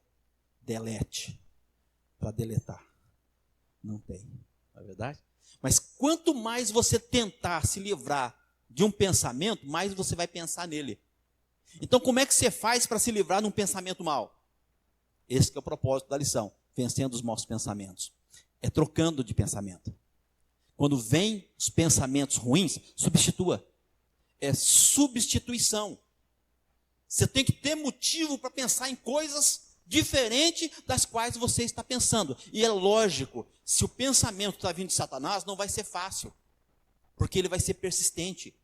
delete para deletar. Não tem, não é verdade? Mas quanto mais você tentar se livrar de um pensamento, mais você vai pensar nele. Então, como é que você faz para se livrar de um pensamento mau? Esse que é o propósito da lição, vencendo os maus pensamentos. É trocando de pensamento. Quando vem os pensamentos ruins, substitua. É substituição. Você tem que ter motivo para pensar em coisas diferentes das quais você está pensando. E é lógico, se o pensamento está vindo de Satanás, não vai ser fácil. Porque ele vai ser persistente.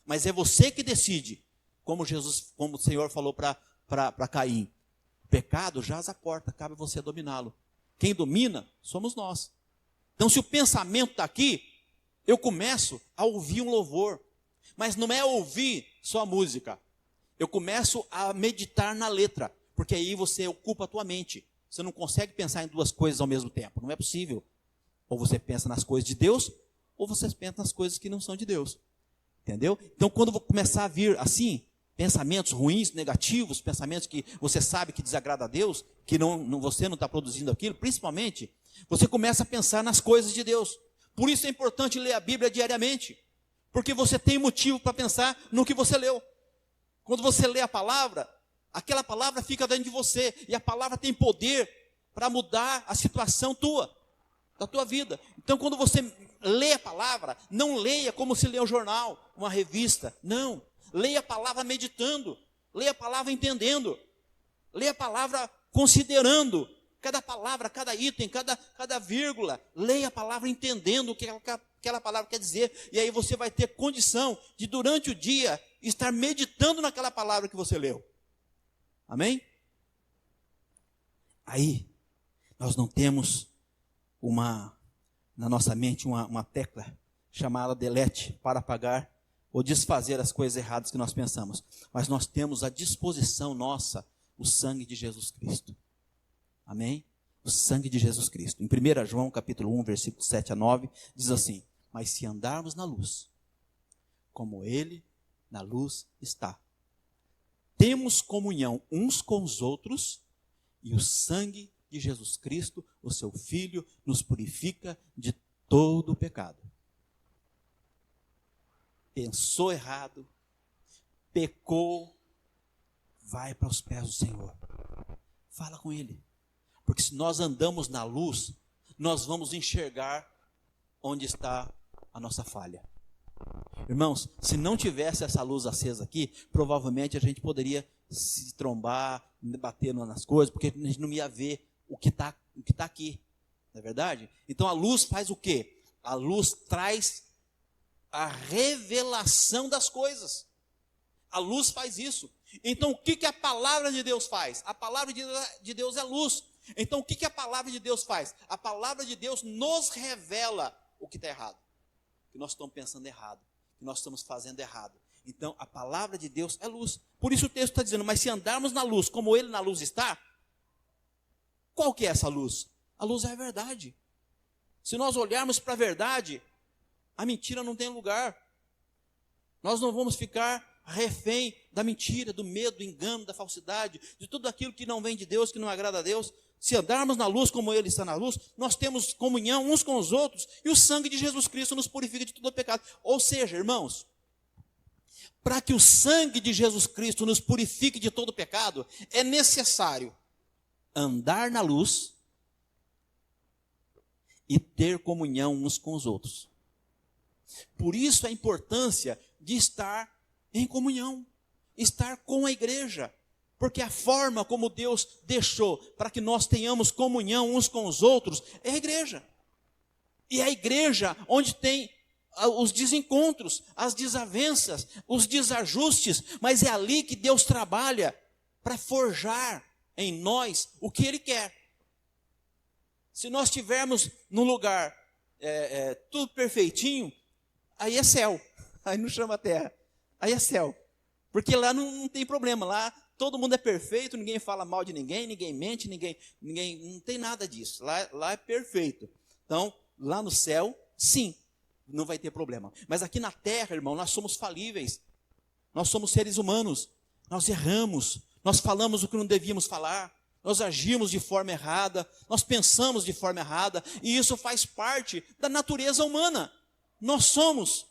Mas é você que decide. Como o Senhor falou para Caim. O pecado jaz à porta, cabe a você dominá-lo. Quem domina somos nós. Então, se o pensamento está aqui, eu começo a ouvir um louvor. Mas não é ouvir só a música. Eu começo a meditar na letra. Porque aí você ocupa a tua mente. Você não consegue pensar em duas coisas ao mesmo tempo. Não é possível. Ou você pensa nas coisas de Deus, ou você pensa nas coisas que não são de Deus. Entendeu? Então, quando eu vou começar a vir assim, pensamentos ruins, negativos, pensamentos que você sabe que desagrada a Deus, que você não está produzindo aquilo, principalmente, você começa a pensar nas coisas de Deus. Por isso é importante ler a Bíblia diariamente, porque você tem motivo para pensar no que você leu. Quando você lê a palavra, aquela palavra fica dentro de você, e a palavra tem poder para mudar a situação da tua vida. Então, quando você lê a palavra, não leia como se lê um jornal, uma revista, não. Leia a palavra meditando, leia a palavra entendendo, leia a palavra considerando, cada palavra, cada item, cada vírgula, leia a palavra entendendo o que aquela palavra quer dizer, e aí você vai ter condição de, durante o dia, estar meditando naquela palavra que você leu. Amém? Aí, nós não temos na nossa mente uma tecla chamada delete para apagar ou desfazer as coisas erradas que nós pensamos. Mas nós temos à disposição nossa o sangue de Jesus Cristo. Amém? O sangue de Jesus Cristo. Em 1 João capítulo 1, versículos 7 a 9, diz assim: mas se andarmos na luz, como Ele na luz está, temos comunhão uns com os outros, e o sangue de Jesus Cristo, o seu Filho, nos purifica de todo o pecado. Pensou errado, pecou, vai para os pés do Senhor. Fala com Ele. Porque se nós andamos na luz, nós vamos enxergar onde está a nossa falha. Irmãos, se não tivesse essa luz acesa aqui, provavelmente a gente poderia se trombar, bater nas coisas, porque a gente não ia ver o que está aqui. Não é verdade? Então a luz faz o quê? A luz traz a revelação das coisas. A luz faz isso. Então o que a palavra de Deus faz? A palavra de Deus é luz. Então o que a palavra de Deus faz? A palavra de Deus nos revela o que está errado. Que nós estamos pensando errado. Que nós estamos fazendo errado. Então a palavra de Deus é luz. Por isso o texto está dizendo, mas se andarmos na luz, como Ele na luz está, qual que é essa luz? A luz é a verdade. Se nós olharmos para a verdade, a mentira não tem lugar. Nós não vamos ficar refém da mentira, do medo, do engano, da falsidade, de tudo aquilo que não vem de Deus, que não agrada a Deus. Se andarmos na luz como Ele está na luz, nós temos comunhão uns com os outros, e o sangue de Jesus Cristo nos purifica de todo o pecado. Ou seja, irmãos, para que o sangue de Jesus Cristo nos purifique de todo o pecado, é necessário andar na luz e ter comunhão uns com os outros. Por isso a importância de estar em comunhão, estar com a igreja, porque a forma como Deus deixou para que nós tenhamos comunhão uns com os outros é a igreja. E é a igreja onde tem os desencontros, as desavenças, os desajustes, mas é ali que Deus trabalha para forjar em nós o que Ele quer. Se nós estivermos num lugar tudo perfeitinho, aí é céu, aí não chama terra, aí é céu, porque lá não tem problema, lá todo mundo é perfeito, ninguém fala mal de ninguém, ninguém mente, ninguém não tem nada disso, lá é perfeito. Então, lá no céu, sim, não vai ter problema, mas aqui na terra, irmão, nós somos falíveis, Nós somos seres humanos, nós erramos, nós falamos o que não devíamos falar, nós agimos de forma errada, nós pensamos de forma errada, e isso faz parte da natureza humana. Nós somos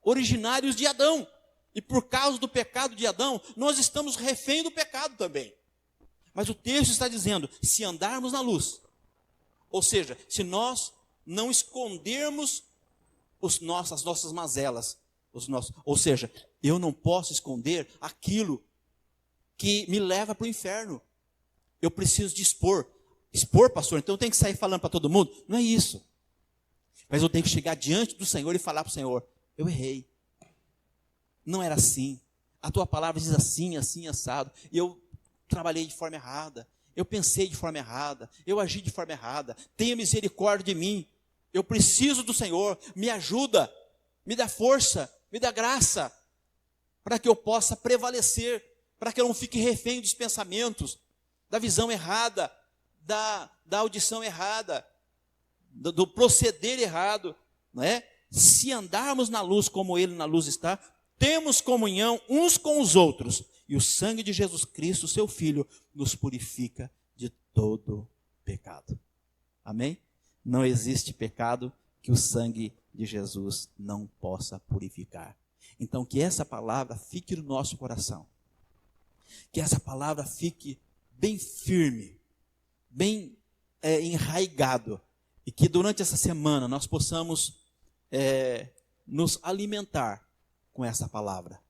originários de Adão, e por causa do pecado de Adão, nós estamos refém do pecado também. Mas o texto está dizendo, se andarmos na luz, ou seja, se nós não escondermos as nossas mazelas, ou seja, eu não posso esconder aquilo que me leva para o inferno. Eu preciso de expor. Expor, pastor, então eu tenho que sair falando para todo mundo? Não é isso. Mas eu tenho que chegar diante do Senhor e falar para o Senhor, eu errei. Não era assim. A tua palavra diz assim, assim, assado. E eu trabalhei de forma errada. Eu pensei de forma errada. Eu agi de forma errada. Tenha misericórdia de mim. Eu preciso do Senhor. Me ajuda. Me dá força. Me dá graça. Para que eu possa prevalecer. Para que eu não fique refém dos pensamentos. Da visão errada. Da audição errada. Do proceder errado. Não é? Se andarmos na luz como Ele na luz está, temos comunhão uns com os outros. E o sangue de Jesus Cristo, seu Filho, nos purifica de todo pecado. Amém? Não existe pecado que o sangue de Jesus não possa purificar. Então, que essa palavra fique no nosso coração. Que essa palavra fique bem firme, bem enraigado. E que durante essa semana nós possamos nos alimentar com essa palavra.